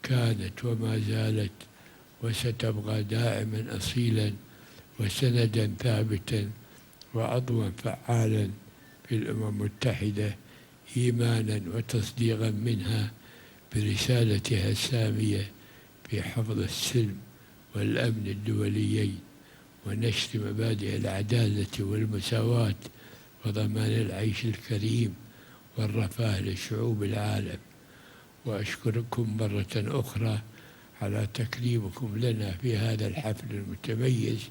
كانت وما زالت وستبقى داعما أصيلا وسندا ثابتا وعضوا فعالا في الأمم المتحدة، إيمانا وتصديقا منها برسالتها السامية في حفظ السلم والأمن الدوليين ونشر مبادئ العدالة والمساواة وضمان العيش الكريم والرفاه لشعوب العالم. وأشكركم مرة أخرى على تكريمكم لنا في هذا الحفل المتميز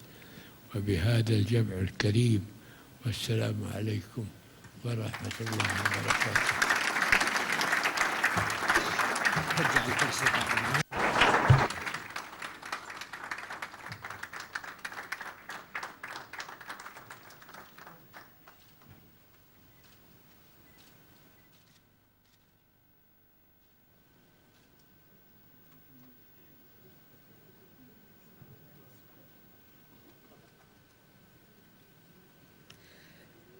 وبهذا الجمع الكريم، والسلام عليكم ورحمة الله وبركاته.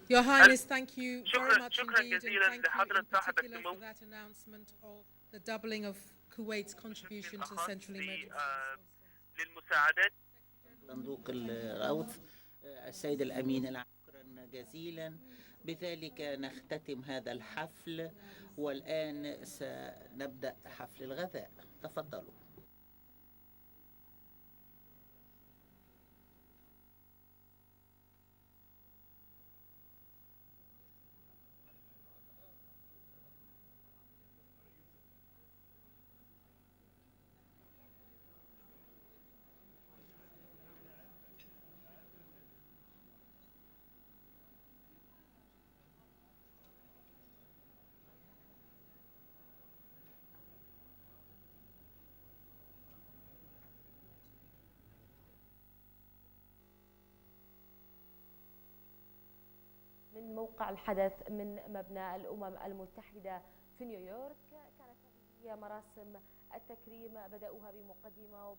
Your Highness, thank you very much شكراً indeed, and جزيلاً thank you لحضرة in صاحب particular السمو. for that announcement of the doubling of Kuwait's contribution to the Central Emergency Response. للمساعدات. صندوق الغوث السيد الأمين العام، شكرا جزيلا. بذلك نختتم هذا الحفل، والآن سنبدأ حفل الغذاء. تفضلوا. من موقع الحدث من مبنى الأمم المتحدة في نيويورك، كانت هذه هي مراسم التكريم بدأوها بمقدمة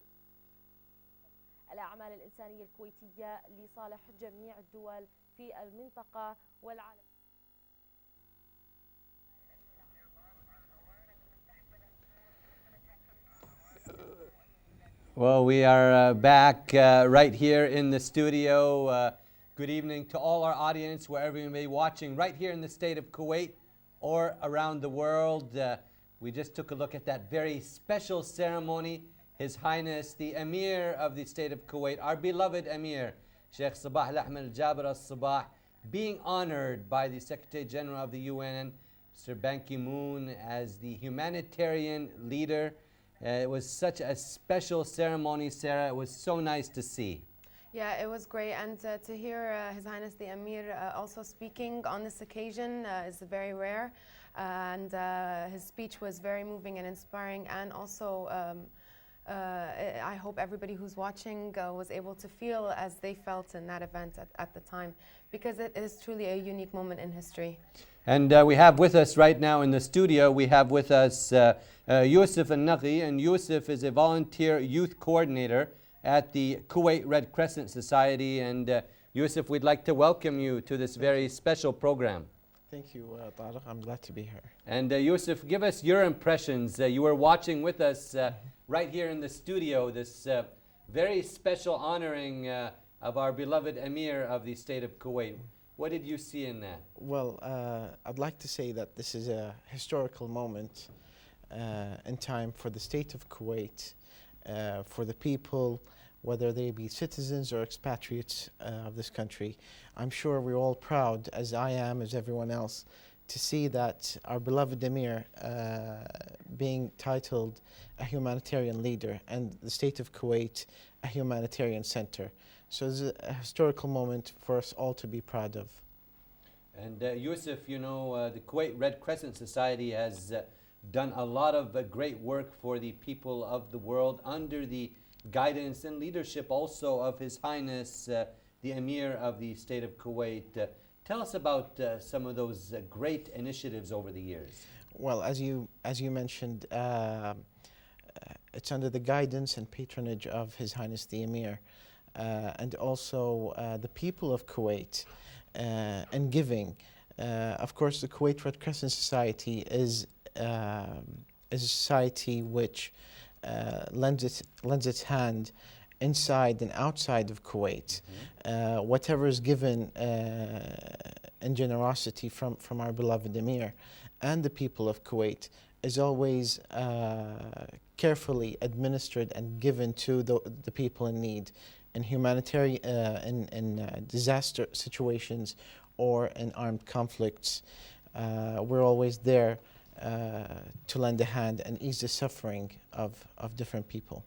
الأعمال الإنسانية الكويتية لصالح جميع الدول في المنطقة والعالم. Well, we are back right here in the studio. Good evening to all our audience, wherever you may be watching, right here in the state of Kuwait or around the world. We just took a look at that very special ceremony. His Highness the Amir of the state of Kuwait, our beloved Amir, Sheikh Sabah Al-Ahmad Al-Sabah, being honored by the Secretary General of the UN Mr. Ban Ki-moon as the humanitarian leader. It was such a special ceremony, Sarah. It was so nice to see. Yeah, it was great, and to hear His Highness the Amir also speaking on this occasion is very rare, and his speech was very moving and inspiring, and also I hope everybody who's watching was able to feel as they felt in that event at the time, because it is truly a unique moment in history. And we have with us right now in the studio, we have with us Yusuf Al-Naghi, and Yusuf is a volunteer youth coordinator at the Kuwait Red Crescent Society. And Yusuf, we'd like to welcome you to this very special program. Thank you, Tariq. I'm glad to be here. And Yusuf, give us your impressions. You were watching with us right here in the studio, this very special honoring of our beloved Emir of the State of Kuwait. What did you see in that? Well, I'd like to say that this is a historical moment in time for the State of Kuwait, for the people, whether they be citizens or expatriates of this country. I'm sure we're all proud, as I am, as everyone else, to see that our beloved Emir being titled a humanitarian leader and the State of Kuwait a humanitarian center. So it's a historical moment for us all to be proud of. And Yusuf, you know, the Kuwait Red Crescent Society has done a lot of great work for the people of the world under the guidance and leadership also of His Highness the Amir of the State of Kuwait. Tell us about some of those great initiatives over the years. Well, as you mentioned, it's under the guidance and patronage of His Highness the Amir. And also the people of Kuwait and giving. Of course, the Kuwait Red Crescent Society is a society which lends its hand inside and outside of Kuwait. Whatever is given in generosity from our beloved Emir and the people of Kuwait is always carefully administered and given to the people in need. In humanitarian, in disaster situations or in armed conflicts, we're always there to lend a hand and ease the suffering of different people.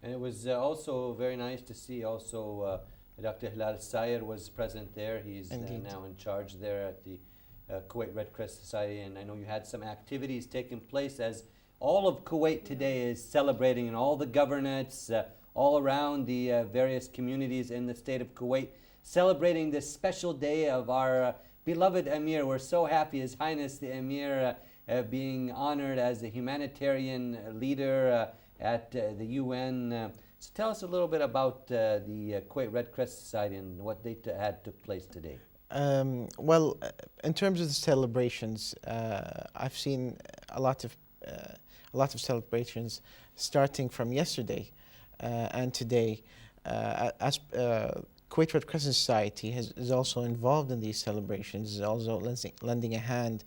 And it was also very nice to see also Dr. Hilal Sayer was present there. He's now in charge there at the Kuwait Red Crescent Society, and I know you had some activities taking place as all of Kuwait today is celebrating, and all the governorates all around the various communities in the State of Kuwait, celebrating this special day of our beloved Emir. We're so happy His Highness the Emir being honored as a humanitarian leader at the UN. So tell us a little bit about the Kuwait Red Crescent Society and what they had took place today. Well, in terms of the celebrations, I've seen a lot of celebrations starting from yesterday. And today, as Kuwait Red Crescent Society is also involved in these celebrations, is also lending a hand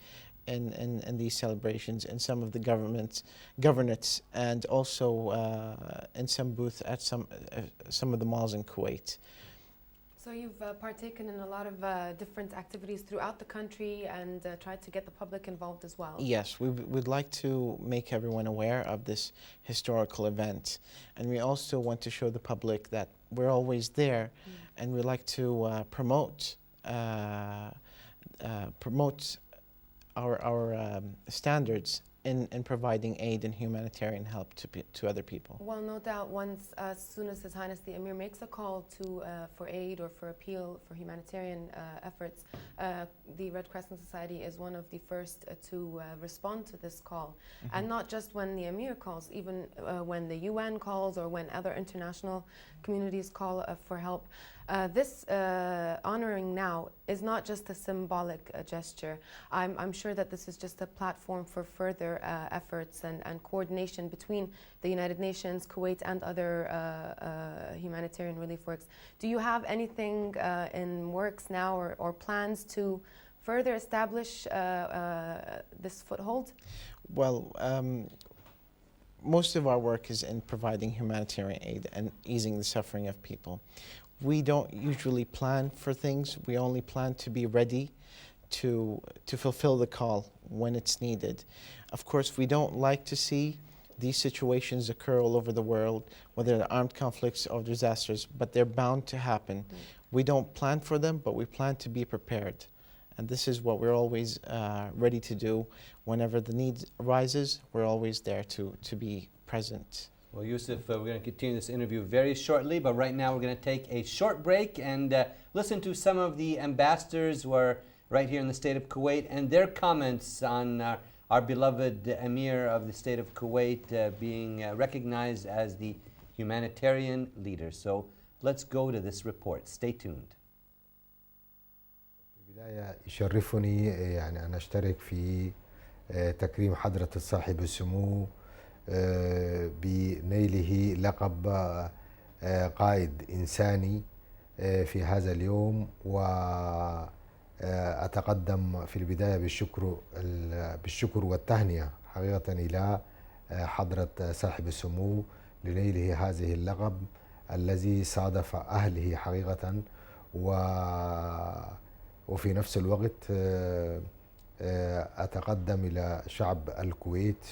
in these celebrations in some of the governorates and also in some booths at some of the malls in Kuwait. So you've partaken in a lot of different activities throughout the country and tried to get the public involved as well. Yes, we'd like to make everyone aware of this historical event. And we also want to show the public that we're always there, and we like to promote our standards in providing aid and humanitarian help to other people. Well, no doubt, as soon as His Highness the Emir makes a call for aid or for appeal for humanitarian efforts, the Red Crescent Society is one of the first to respond to this call. And not just when the Emir calls, even when the UN calls or when other international communities call for help. This honoring now is not just a symbolic gesture. I'm sure that this is just a platform for further efforts and coordination between the United Nations, Kuwait, and other humanitarian relief works. Do you have anything in works now or plans to further establish this foothold? Well, most of our work is in providing humanitarian aid and easing the suffering of people. We don't usually plan for things. We only plan to be ready to fulfill the call when it's needed. Of course, we don't like to see these situations occur all over the world, whether they're armed conflicts or disasters, but they're bound to happen. We don't plan for them, but we plan to be prepared. And this is what we're always ready to do. Whenever the need arises, we're always there to be present. Well, Yusuf, we're going to continue this interview very shortly, but right now we're going to take a short break and listen to some of the ambassadors who are right here in the state of Kuwait and their comments on our beloved Emir of the state of Kuwait being recognized as the humanitarian leader. So let's go to this report. Stay tuned. في البداية يشرفني يعني أن أشترك في تكريم حضرة صاحب السمو بنيله لقب قائد إنساني في هذا اليوم، وأتقدم في البداية بالشكر والتهنئة حقيقة إلى حضرة صاحب السمو لنيله هذه اللقب الذي صادف أهله حقيقة، وفي نفس الوقت أتقدم إلى شعب الكويت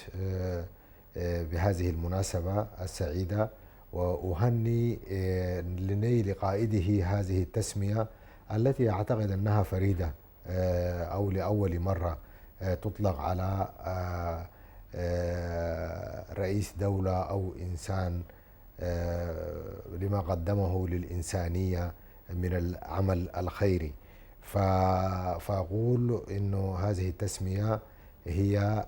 بهذه المناسبة السعيدة، وأهني لنيل قائده هذه التسمية التي أعتقد أنها فريدة أو لأول مرة تطلق على رئيس دولة أو إنسان لما قدمه للإنسانية من العمل الخيري. فأقول إنه هذه التسمية هي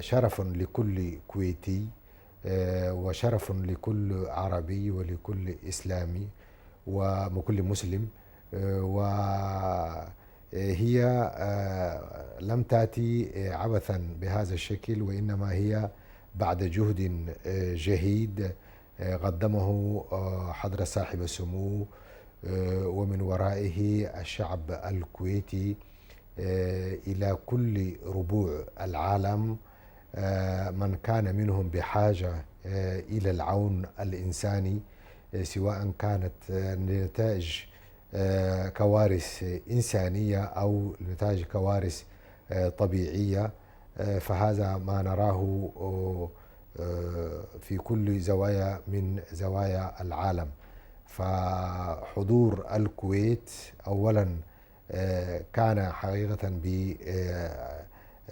شرف لكل كويتي وشرف لكل عربي ولكل إسلامي وكل مسلم، وهي لم تأتي عبثا بهذا الشكل، وإنما هي بعد جهد جهيد قدمه حضرة صاحب السمو ومن ورائه الشعب الكويتي إلى كل ربوع العالم من كان منهم بحاجة إلى العون الإنساني، سواء كانت نتاج كوارث إنسانية أو نتاج كوارث طبيعية. فهذا ما نراه في كل زوايا من زوايا العالم. فحضور الكويت أولا كان حقيقة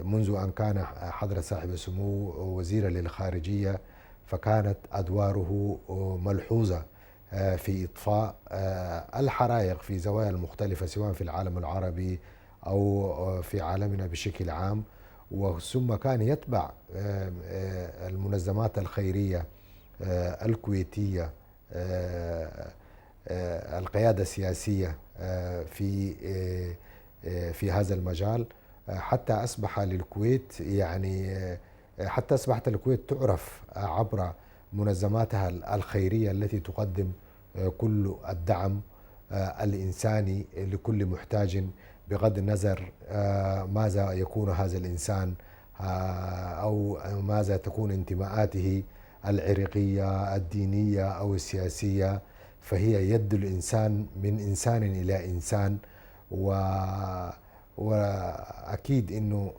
منذ أن كان حضرة صاحب السمو وزيرا للخارجية، فكانت أدواره ملحوظة في إطفاء الحرائق في زوايا المختلفة سواء في العالم العربي أو في عالمنا بشكل عام، وثم كان يتبع المنظمات الخيرية الكويتية القيادة السياسية في هذا المجال، حتى أصبح للكويت حتى أصبحت الكويت تعرف عبر منظماتها الخيرية التي تقدم كل الدعم الإنساني لكل محتاج بغض النظر ماذا يكون هذا الإنسان أو ماذا تكون انتماءاته العرقية الدينية أو السياسية. فهي يد الإنسان من إنسان إلى إنسان، وأكيد أنه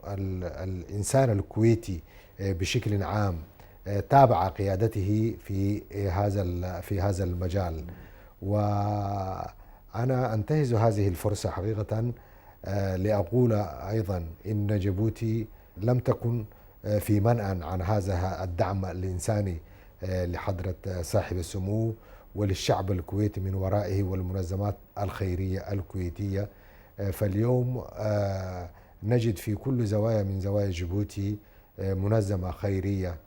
الإنسان الكويتي بشكل عام تابع قيادته في هذا المجال. وأنا أنتهز هذه الفرصة حقيقة لأقول أيضا إن جيبوتي لم تكن في منأى عن هذا الدعم الإنساني لحضرة صاحب السمو وللشعب الكويتي من ورائه والمنظمات الخيرية الكويتية. فاليوم نجد في كل زوايا من زوايا جيبوتي منظمة خيرية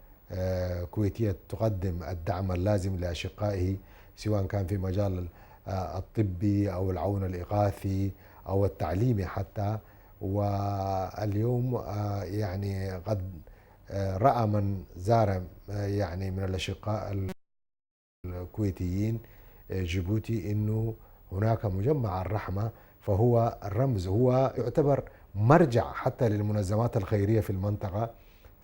كويتية تقدم الدعم اللازم لأشقائه، سواء كان في مجال الطبي أو العون الإغاثي أو التعليمي حتى. واليوم قد رأى من زار من الأشقاء الكويتيين جيبوتي إنه هناك مجمع الرحمة، فهو الرمز، هو يعتبر مرجع حتى للمنظمات الخيرية في المنطقة.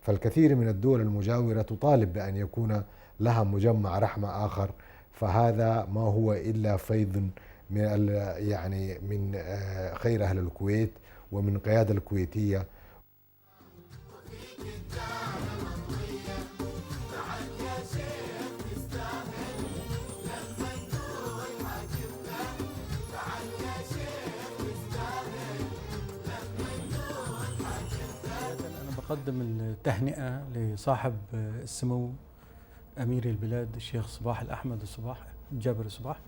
فالكثير من الدول المجاورة تطالب بأن يكون لها مجمع رحمة آخر، فهذا ما هو إلا فيض يعني من خير أهل الكويت ومن القيادة الكويتية. أقدم التهنئة لصاحب السمو أمير البلاد الشيخ صباح الأحمد جابر الصباح،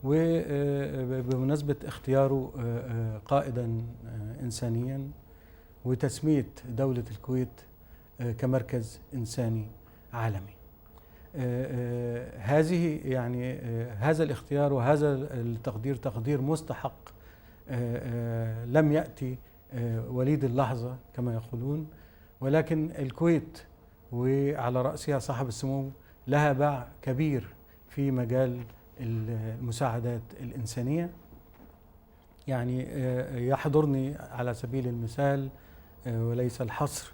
وبمناسبة اختياره قائدا إنسانيا وتسمية دولة الكويت كمركز إنساني عالمي. هذا الاختيار وهذا التقدير تقدير مستحق، لم يأتي وليد اللحظة كما يقولون، ولكن الكويت وعلى رأسها صاحب السمو لها باع كبير في مجال المساعدات الإنسانية. يعني يحضرني على سبيل المثال وليس الحصر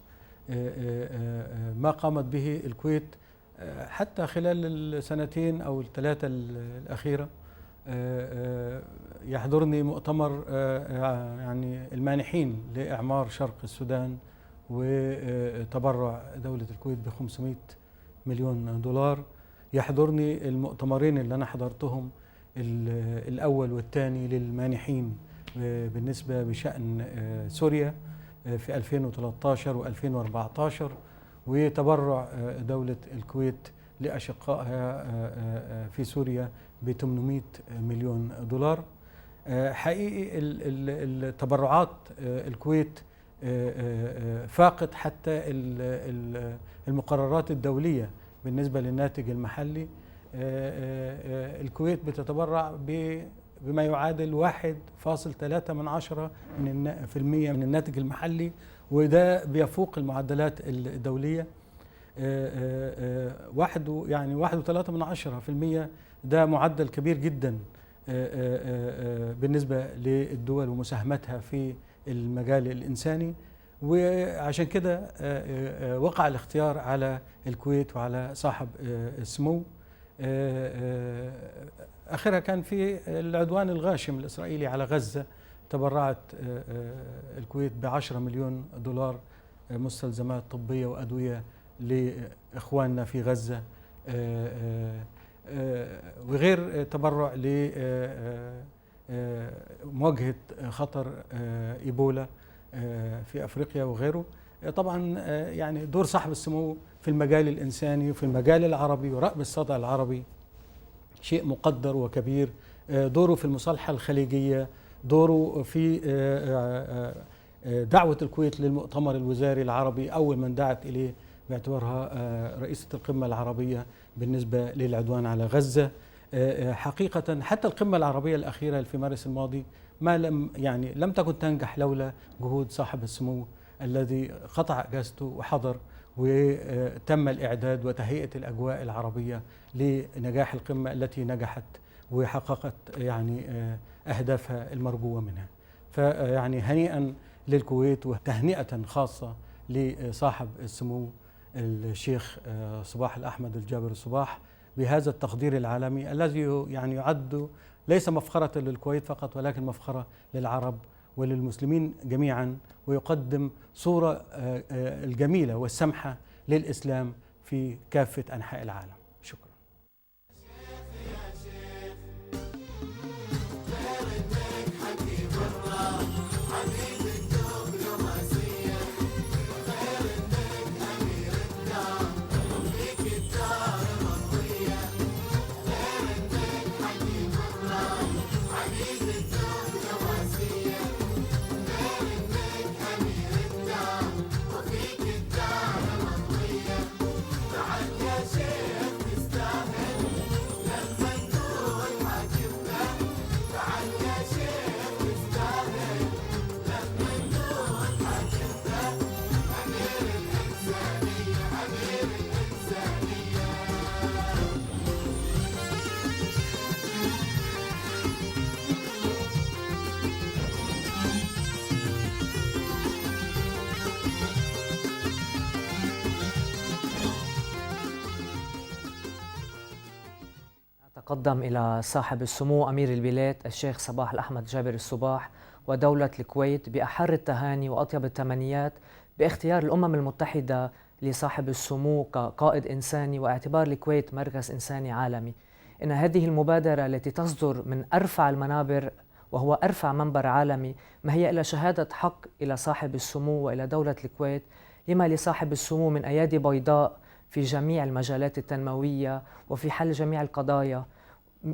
ما قامت به الكويت حتى خلال السنتين أو الثلاثة الأخيرة. يحضرني مؤتمر يعني المانحين لإعمار شرق السودان وتبرع دولة الكويت ب$500 مليون. يحضرني المؤتمرين اللي أنا حضرتهم الأول والثاني للمانحين بالنسبة بشأن سوريا في 2013 و2014، وتبرع دولة الكويت لأشقائها في سوريا ب$800 مليون. حقيقي التبرعات الكويت فاقت حتى المقررات الدولية بالنسبة للناتج المحلي. الكويت بتتبرع بما يعادل 1.3% من الناتج المحلي، وده بيفوق المعدلات الدولية. 1.3% ده معدل كبير جدا بالنسبة للدول ومساهمتها في المجال الإنساني، وعشان كده وقع الاختيار على الكويت وعلى صاحب السمو. آخرها كان في العدوان الغاشم الإسرائيلي على غزة، تبرعت الكويت ب$10 مليون مستلزمات طبية وأدوية لإخواننا في غزة، وغير تبرع لمواجهة خطر إيبولا في أفريقيا وغيره. طبعا يعني دور صاحب السمو في المجال الإنساني وفي المجال العربي ورأب الصدع العربي شيء مقدر وكبير. دوره في المصالحة الخليجية، دوره في دعوة الكويت للمؤتمر الوزاري العربي أول من دعت إليه باعتبارها رئيسة القمة العربية بالنسبة للعدوان على غزة. حقيقة حتى القمة العربية الأخيرة في مارس الماضي لم تكن تنجح لولا جهود صاحب السمو الذي قطع اجازته وحضر، وتم الإعداد وتهيئة الأجواء العربية لنجاح القمة التي نجحت وحققت يعني أهدافها المرجوة منها. فيعني هنيئا للكويت وتهنئة خاصة لصاحب السمو الشيخ صباح الأحمد الجابر الصباح بهذا التقدير العالمي الذي يعني يعد ليس مفخرة للكويت فقط ولكن مفخرة للعرب وللمسلمين جميعا، ويقدم صورة الجميلة والسمحة للإسلام في كافة أنحاء العالم. شكرا. يا شيخ أتقدم إلى صاحب السمو أمير البلاد الشيخ صباح الأحمد جابر الصباح ودولة الكويت بأحر التهاني وأطيب التمنيات باختيار الأمم المتحدة لصاحب السمو كقائد إنساني واعتبار الكويت مركز إنساني عالمي. إن هذه المبادرة التي تصدر من أرفع المنابر وهو أرفع منبر عالمي ما هي إلا شهادة حق إلى صاحب السمو وإلى دولة الكويت لما لصاحب السمو من أيادي بيضاء في جميع المجالات التنموية وفي حل جميع القضايا،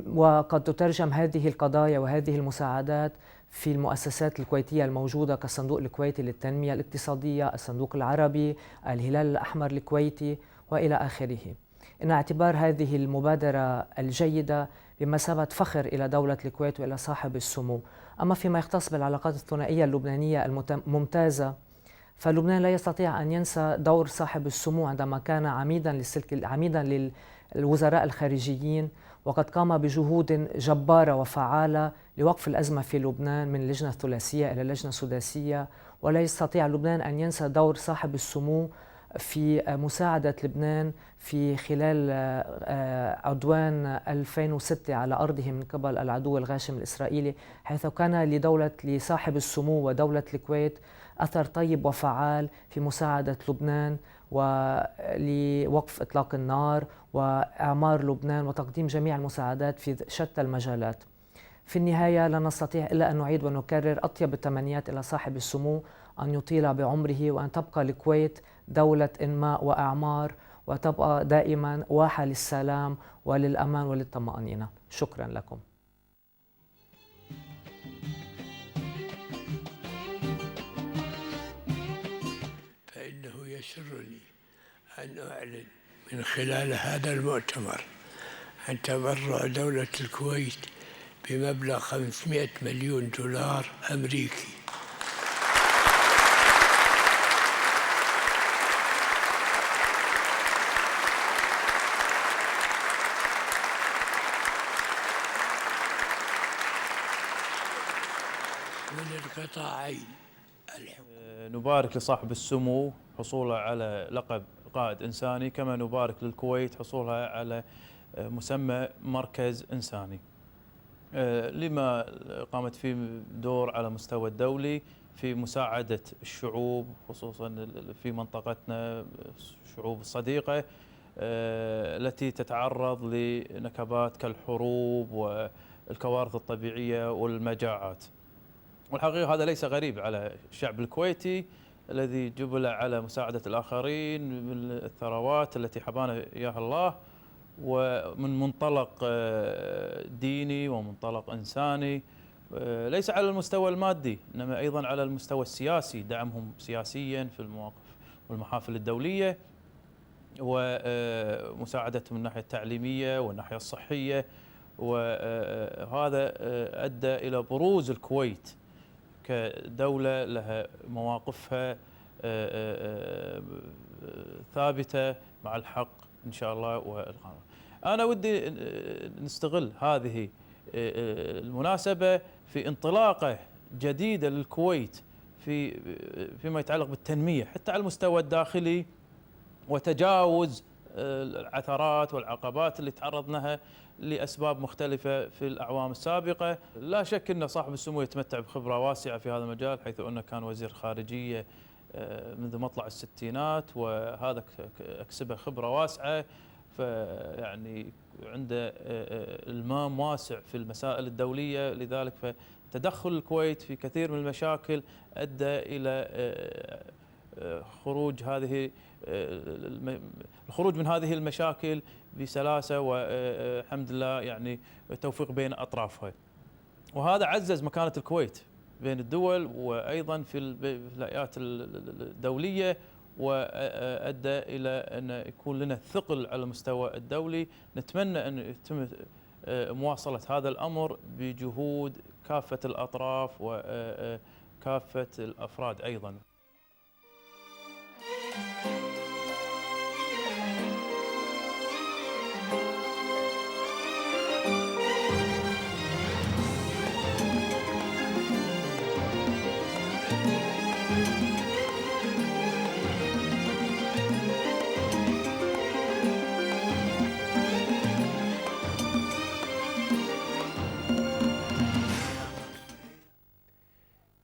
وقد تترجم هذه القضايا وهذه المساعدات في المؤسسات الكويتية الموجودة كالصندوق الكويتي للتنمية الاقتصادية، الصندوق العربي، الهلال الأحمر الكويتي وإلى آخره. إن اعتبار هذه المبادرة الجيدة بمثابة فخر إلى دولة الكويت وإلى صاحب السمو. أما فيما يختص بالعلاقات الثنائية اللبنانية الممتازة، فلبنان لا يستطيع أن ينسى دور صاحب السمو عندما كان عميدا للوزراء الخارجيين، وقد قام بجهود جبارة وفعالة لوقف الأزمة في لبنان من اللجنة الثلاثية إلى اللجنة السداسية. ولا يستطيع لبنان أن ينسى دور صاحب السمو في مساعدة لبنان في خلال عدوان 2006 على أرضه من قبل العدو الغاشم الإسرائيلي، حيث كان لصاحب السمو ودولة الكويت أثر طيب وفعال في مساعدة لبنان ولوقف إطلاق النار وإعمار لبنان وتقديم جميع المساعدات في شتى المجالات. في النهاية لا نستطيع إلا أن نعيد ونكرر أطيب التمنيات إلى صاحب السمو أن يطيل بعمره وأن تبقى الكويت دولة إنماء وإعمار وتبقى دائما واحة للسلام وللأمان وللطمأنينة. شكرا لكم. فإنه يسرني أن أعلن من خلال هذا المؤتمر عن تبرع دولة الكويت بمبلغ 500 مليون دولار أمريكي من القطاعين. نبارك لصاحب السمو حصوله على لقب قائد إنساني، كما نبارك للكويت حصولها على مسمى مركز إنساني لما قامت فيه دور على مستوى الدولي في مساعدة الشعوب خصوصا في منطقتنا الشعوب الصديقة التي تتعرض لنكبات كالحروب والكوارث الطبيعية والمجاعات. والحقيقة هذا ليس غريب على الشعب الكويتي الذي جبل على مساعدة الآخرين من الثروات التي حبانا إياها الله، ومن منطلق ديني ومنطلق إنساني، ليس على المستوى المادي إنما أيضا على المستوى السياسي، دعمهم سياسيا في المواقف والمحافل الدولية ومساعدتهم من الناحية التعليمية والناحية الصحية. وهذا أدى إلى بروز الكويت كدولة لها مواقفها ثابتة مع الحق إن شاء الله والقانون. أنا ودي نستغل هذه المناسبة في انطلاقة جديدة للكويت فيما يتعلق بالتنمية حتى على المستوى الداخلي وتجاوز العثرات والعقبات اللي تعرضنا لها لأسباب مختلفة في الأعوام السابقة. لا شك أن صاحب السمو يتمتع بخبرة واسعة في هذا المجال، حيث أنه كان وزير خارجية منذ مطلع الستينات، وهذا أكسبه خبرة واسعة، فيعني عنده المام واسع في المسائل الدولية. لذلك فتدخل الكويت في كثير من المشاكل أدى إلى الخروج من هذه المشاكل بسلاسة والحمد لله، يعني التوفيق بين أطرافها. وهذا عزز مكانة الكويت بين الدول وأيضا في الهيئات الدولية، وأدى إلى أن يكون لنا ثقل على المستوى الدولي. نتمنى أن يتم مواصلة هذا الأمر بجهود كافة الأطراف وكافة الأفراد أيضا.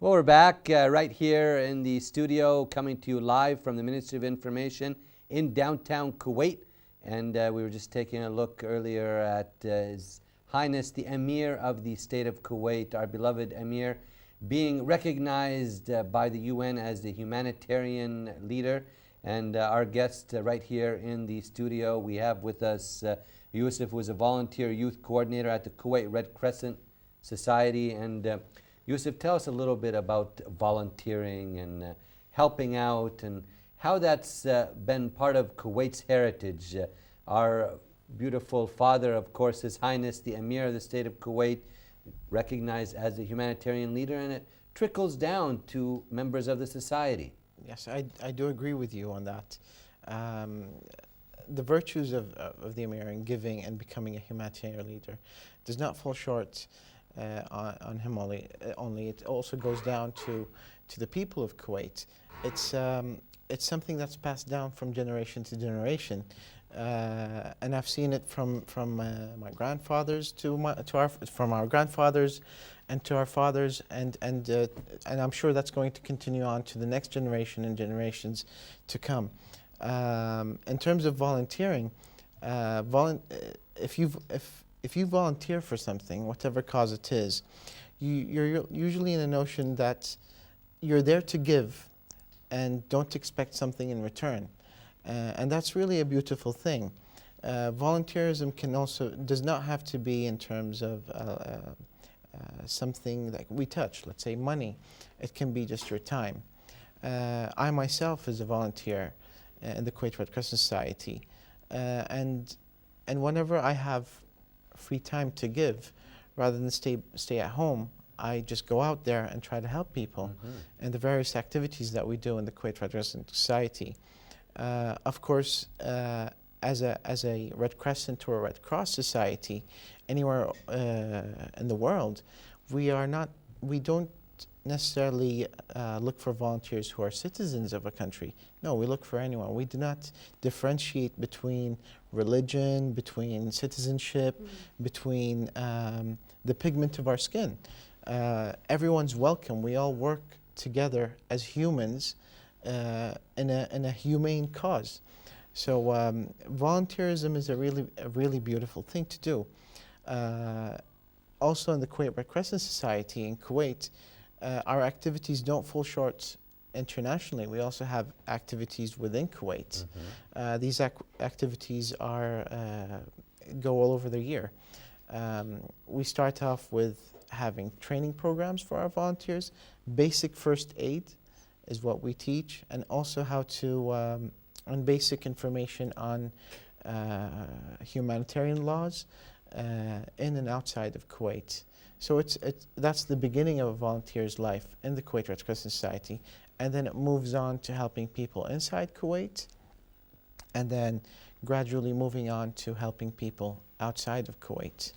Well, we're back right here in the studio, coming to you live from the Ministry of Information in downtown Kuwait. And we were just taking a look earlier at His Highness the Amir of the State of Kuwait, our beloved Amir, being recognized by the UN as the Humanitarian Leader. And our guest right here in the studio, we have with us Yusuf, who is a volunteer youth coordinator at the Kuwait Red Crescent Society. And Yusuf, tell us a little bit about volunteering and helping out and how that's been part of Kuwait's heritage. Our beautiful father, of course, His Highness the Amir of the State of Kuwait, recognized as a humanitarian leader, and it trickles down to members of the society. Yes, I do agree with you on that. The virtues of the Amir in giving and becoming a humanitarian leader does not fall short on him only. It also goes down to the people of Kuwait. It's something that's passed down from generation to generation, and I've seen it from my grandfathers from our grandfathers, and to our fathers, and I'm sure that's going to continue on to the next generation and generations to come. In terms of volunteering, if you volunteer for something, whatever cause it is, you're usually in a notion that you're there to give and don't expect something in return. And that's really a beautiful thing. Volunteerism does not have to be in terms of something that we touch, let's say money. It can be just your time. I myself is a volunteer in the Kuwait Red Crescent Society. And whenever I have free time to give, rather than stay at home, I just go out there and try to help people in the various activities that we do in the Kuwait Red Crescent Society. Of course, as a Red Crescent or a Red Cross society, anywhere in the world, we don't necessarily look for volunteers who are citizens of a country. No, we look for anyone. We do not differentiate between religion, between citizenship, between the pigment of our skin. Everyone's welcome. We all work together as humans in a humane cause. So volunteerism is a really beautiful thing to do. Also in the Kuwait Red Crescent Society in Kuwait, our activities don't fall short internationally. We also have activities within Kuwait. These activities go all over the year. We start off with having training programs for our volunteers. Basic first aid is what we teach, and also how to on basic information on humanitarian laws in and outside of Kuwait. So that's the beginning of a volunteer's life in the Kuwait Red Crescent Society, and then it moves on to helping people inside Kuwait, and then gradually moving on to helping people outside of Kuwait.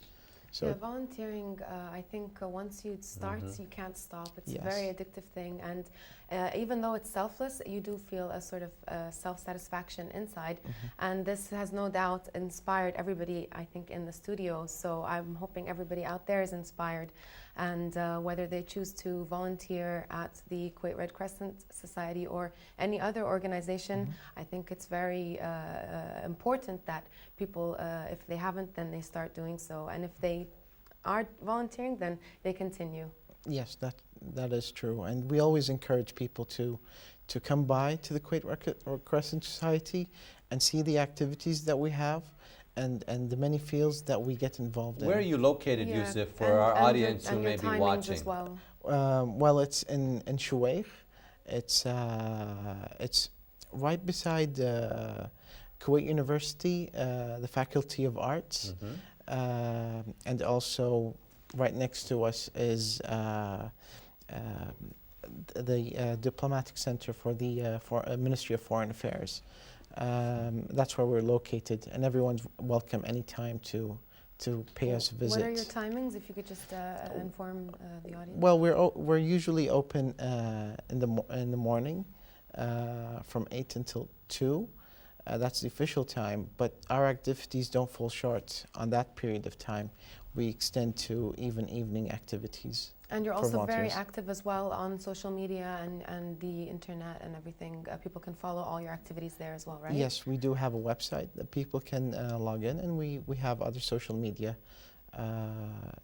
So yeah, volunteering, I think once you start, you can't stop. It's a very addictive thing, and even though it's selfless, you do feel a sort of self-satisfaction inside, and this has no doubt inspired everybody, I think, in the studio. So I'm hoping everybody out there is inspired, and whether they choose to volunteer at the Kuwait Red Crescent Society or any other organization, I think it's very important that people, if they haven't, then they start doing so, and if they are volunteering, then they continue. Yes, that is true, and we always encourage people to come by to the Kuwait Red Crescent Society and see the activities that we have, and the many fields that we get involved in. Where are you located, Yusuf, for our audience who may be watching? As well. Well, it's in Sheikh. It's right beside Kuwait University, the Faculty of Arts, and also right next to us is the Diplomatic Center for the Ministry of Foreign Affairs. That's where we're located, and everyone's welcome anytime to pay us a visit. What are your timings, if you could just inform the audience? Well, we're usually open in the morning from 8 until 2. That's the official time, but our activities don't fall short on that period of time. We extend to even evening activities. And you're for also very volunteers. active as well on social media and the internet and everything. People can follow all your activities there as well, right? Yes, we do have a website that people can log in, and we have other social media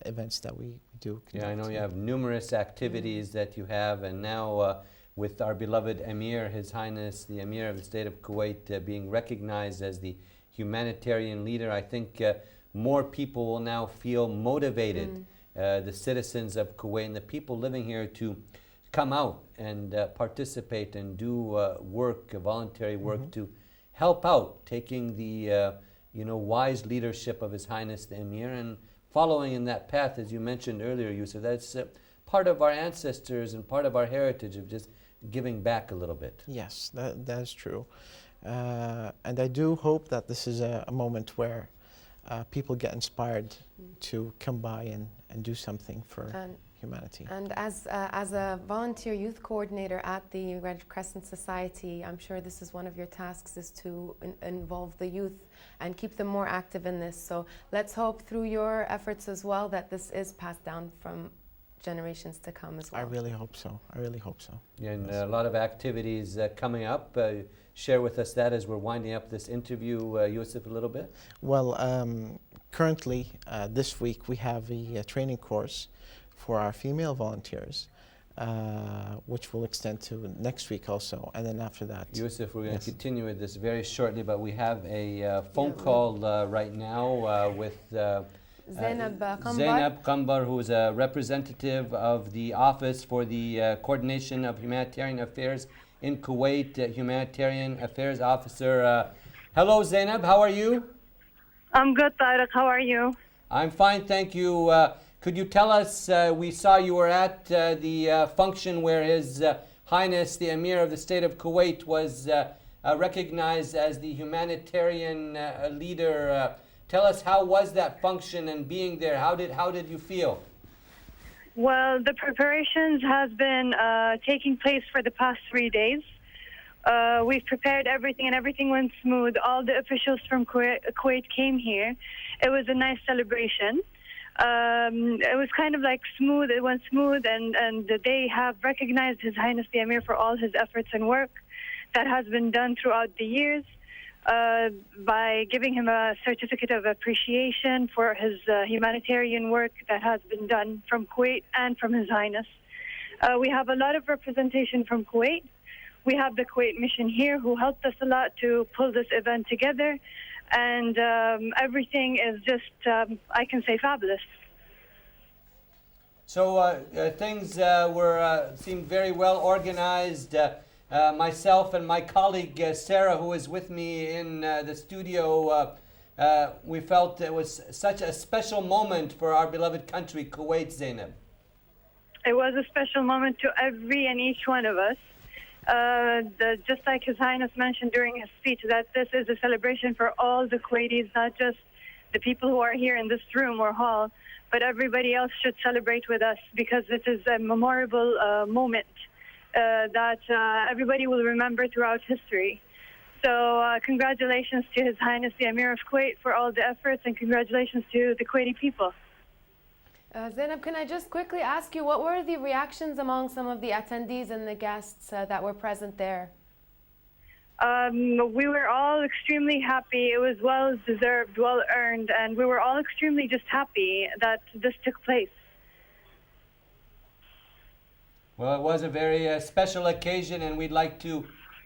events that we do conduct. Yeah, I know you have numerous activities that you have, and now with our beloved Emir, His Highness the Amir of the State of Kuwait being recognized as the humanitarian leader, I think more people will now feel motivated, the citizens of Kuwait and the people living here, to come out and participate and do work, voluntary work, to help out, taking the wise leadership of His Highness the Emir and following in that path, as you mentioned earlier, Yusuf. That's part of our ancestors and part of our heritage of just giving back a little bit. Yes, that is true. And I do hope that this is a moment where people get inspired to come by and do something for humanity. And as a volunteer youth coordinator at the Red Crescent Society, I'm sure this is one of your tasks, is to involve the youth and keep them more active in this. So let's hope through your efforts as well that this is passed down from generations to come as well. I really hope so. I really hope so. Yeah, and a lot of activities coming up. Share with us that as we're winding up this interview, Yusuf, a little bit. Well, currently this week we have a training course for our female volunteers, which will extend to next week also, and then after that. Yusuf, we're going to continue with this very shortly, but we have a phone call right now with Zainab Kambar, who is a representative of the Office for the Coordination of Humanitarian Affairs in Kuwait, Humanitarian Affairs Officer. Hello, Zainab, how are you? I'm good, Tariq. How are you? I'm fine, thank you. Could you tell us, we saw you were at the function where His Highness the Amir of the State of Kuwait was recognized as the humanitarian leader. Tell us, how was that function and being there? How did you feel? Well, the preparations has been taking place for the past 3 days. We've prepared everything and everything went smooth. All the officials from Kuwait came here. It was a nice celebration. It was kind of like smooth. It went smooth, and they have recognized His Highness the Amir for all his efforts and work that has been done throughout the years by giving him a certificate of appreciation for his humanitarian work that has been done from Kuwait and from His Highness. We have a lot of representation from Kuwait. We have the Kuwait mission here who helped us a lot to pull this event together. And everything is just, I can say, fabulous. So things seemed very well organized. Myself and my colleague Sarah, who is with me in the studio, we felt it was such a special moment for our beloved country, Kuwait, Zainab. It was a special moment to every and each one of us. Just like His Highness mentioned during his speech, that this is a celebration for all the Kuwaitis, not just the people who are here in this room or hall, but everybody else should celebrate with us, because this is a memorable moment that everybody will remember throughout history. So congratulations to His Highness the Amir of Kuwait for all the efforts, and congratulations to the Kuwaiti people. Zainab, can I just quickly ask you, what were the reactions among some of the attendees and the guests that were present there? We were all extremely happy. It was well deserved, well earned, and we were all extremely just happy that this took place. Well, it was a very special occasion, and we'd like to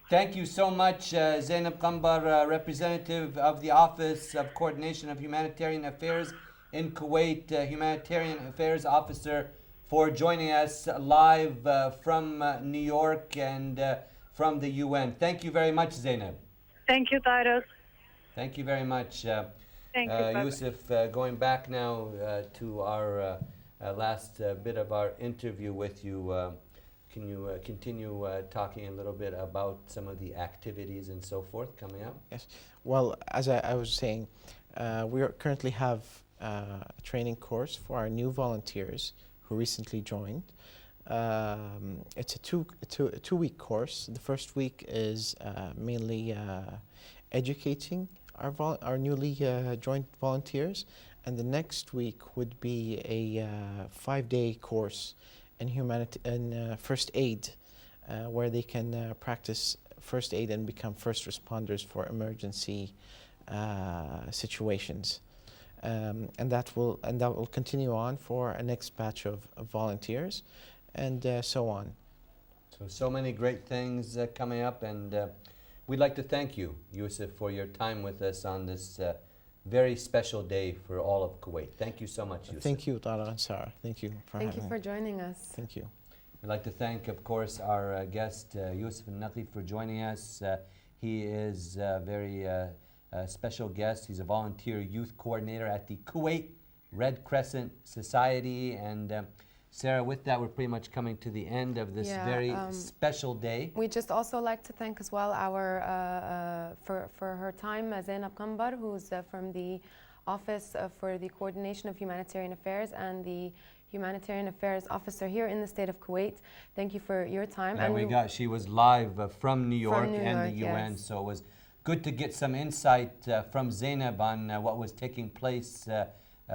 thank you so much, Zainab Kambar, representative of the Office of Coordination of Humanitarian Affairs in Kuwait, Humanitarian Affairs Officer, for joining us live from New York and from the UN. Thank you very much, Zainab. Thank you, Tariq. Thank you very much. Thank you, Yusuf, going back now to our last bit of our interview with you, can you continue talking a little bit about some of the activities and so forth coming up? Yes. Well, as I was saying, we currently have a training course for our new volunteers who recently joined. It's a two-week course. The first week is mainly educating our newly joined volunteers, and the next week would be a 5-day course in first aid, where they can practice first aid and become first responders for emergency situations. And that will continue on for a next batch of volunteers, and so on. So many great things coming up, and we'd like to thank you, Yusuf, for your time with us on this very special day for all of Kuwait. Thank you so much, Yusuf. Thank you, Tara and Sarah. Thank you for having me. Thank you for joining us. Thank you. We'd like to thank, of course, our guest, Yusuf al-Naqi, for joining us. He is a very special guest. He's a volunteer youth coordinator at the Kuwait Red Crescent Society. And Sarah, with that, we're pretty much coming to the end of this very special day. We just also like to thank as well our, for her time, Zainab Kambar, who's from the Office for the Coordination of Humanitarian Affairs and the Humanitarian Affairs Officer here in the State of Kuwait. Thank you for your time. And she was live from New York and the UN, yes. so it was good to get some insight from Zainab on what was taking place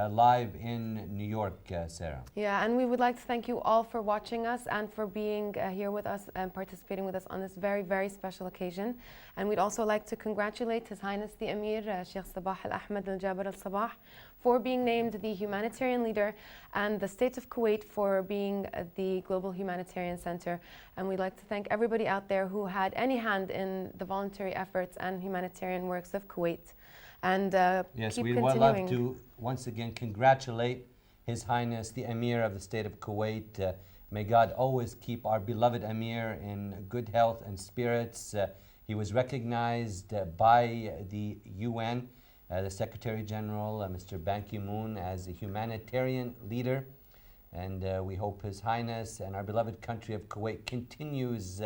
live in New York, Sarah. Yeah, and we would like to thank you all for watching us and for being here with us and participating with us on this very, very special occasion. And we'd also like to congratulate His Highness the Amir, Sheikh Sabah Al-Ahmad Al-Jabir Al-Sabah, for being named the Humanitarian Leader, and the State of Kuwait for being the Global Humanitarian Center. And we'd like to thank everybody out there who had any hand in the voluntary efforts and humanitarian works of Kuwait. And yes, keep we would love to once again congratulate His Highness the Amir of the State of Kuwait. May God always keep our beloved Amir in good health and spirits. He was recognized by the UN, the Secretary General, Mr. Ban Ki-moon, as a humanitarian leader. And we hope His Highness and our beloved country of Kuwait continues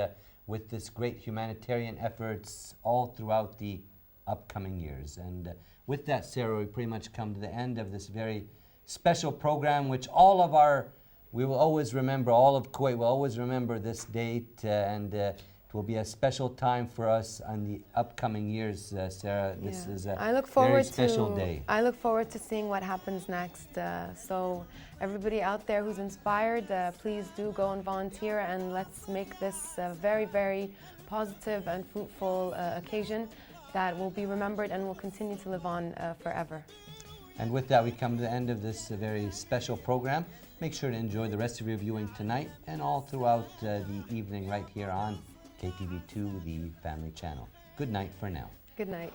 with this great humanitarian efforts all throughout the upcoming years. And with that, Sarah, we pretty much come to the end of this very special program, which we will always remember, all of Kuwait will always remember this date, and it will be a special time for us on the upcoming years, Sarah. This is a very special day. I look forward to seeing what happens next. So everybody out there who's inspired, please do go and volunteer, and let's make this a very, very positive and fruitful occasion that will be remembered and will continue to live on forever. And with that, we come to the end of this very special program. Make sure to enjoy the rest of your viewing tonight and all throughout the evening right here on KTV2, the family channel. Good night for now. Good night.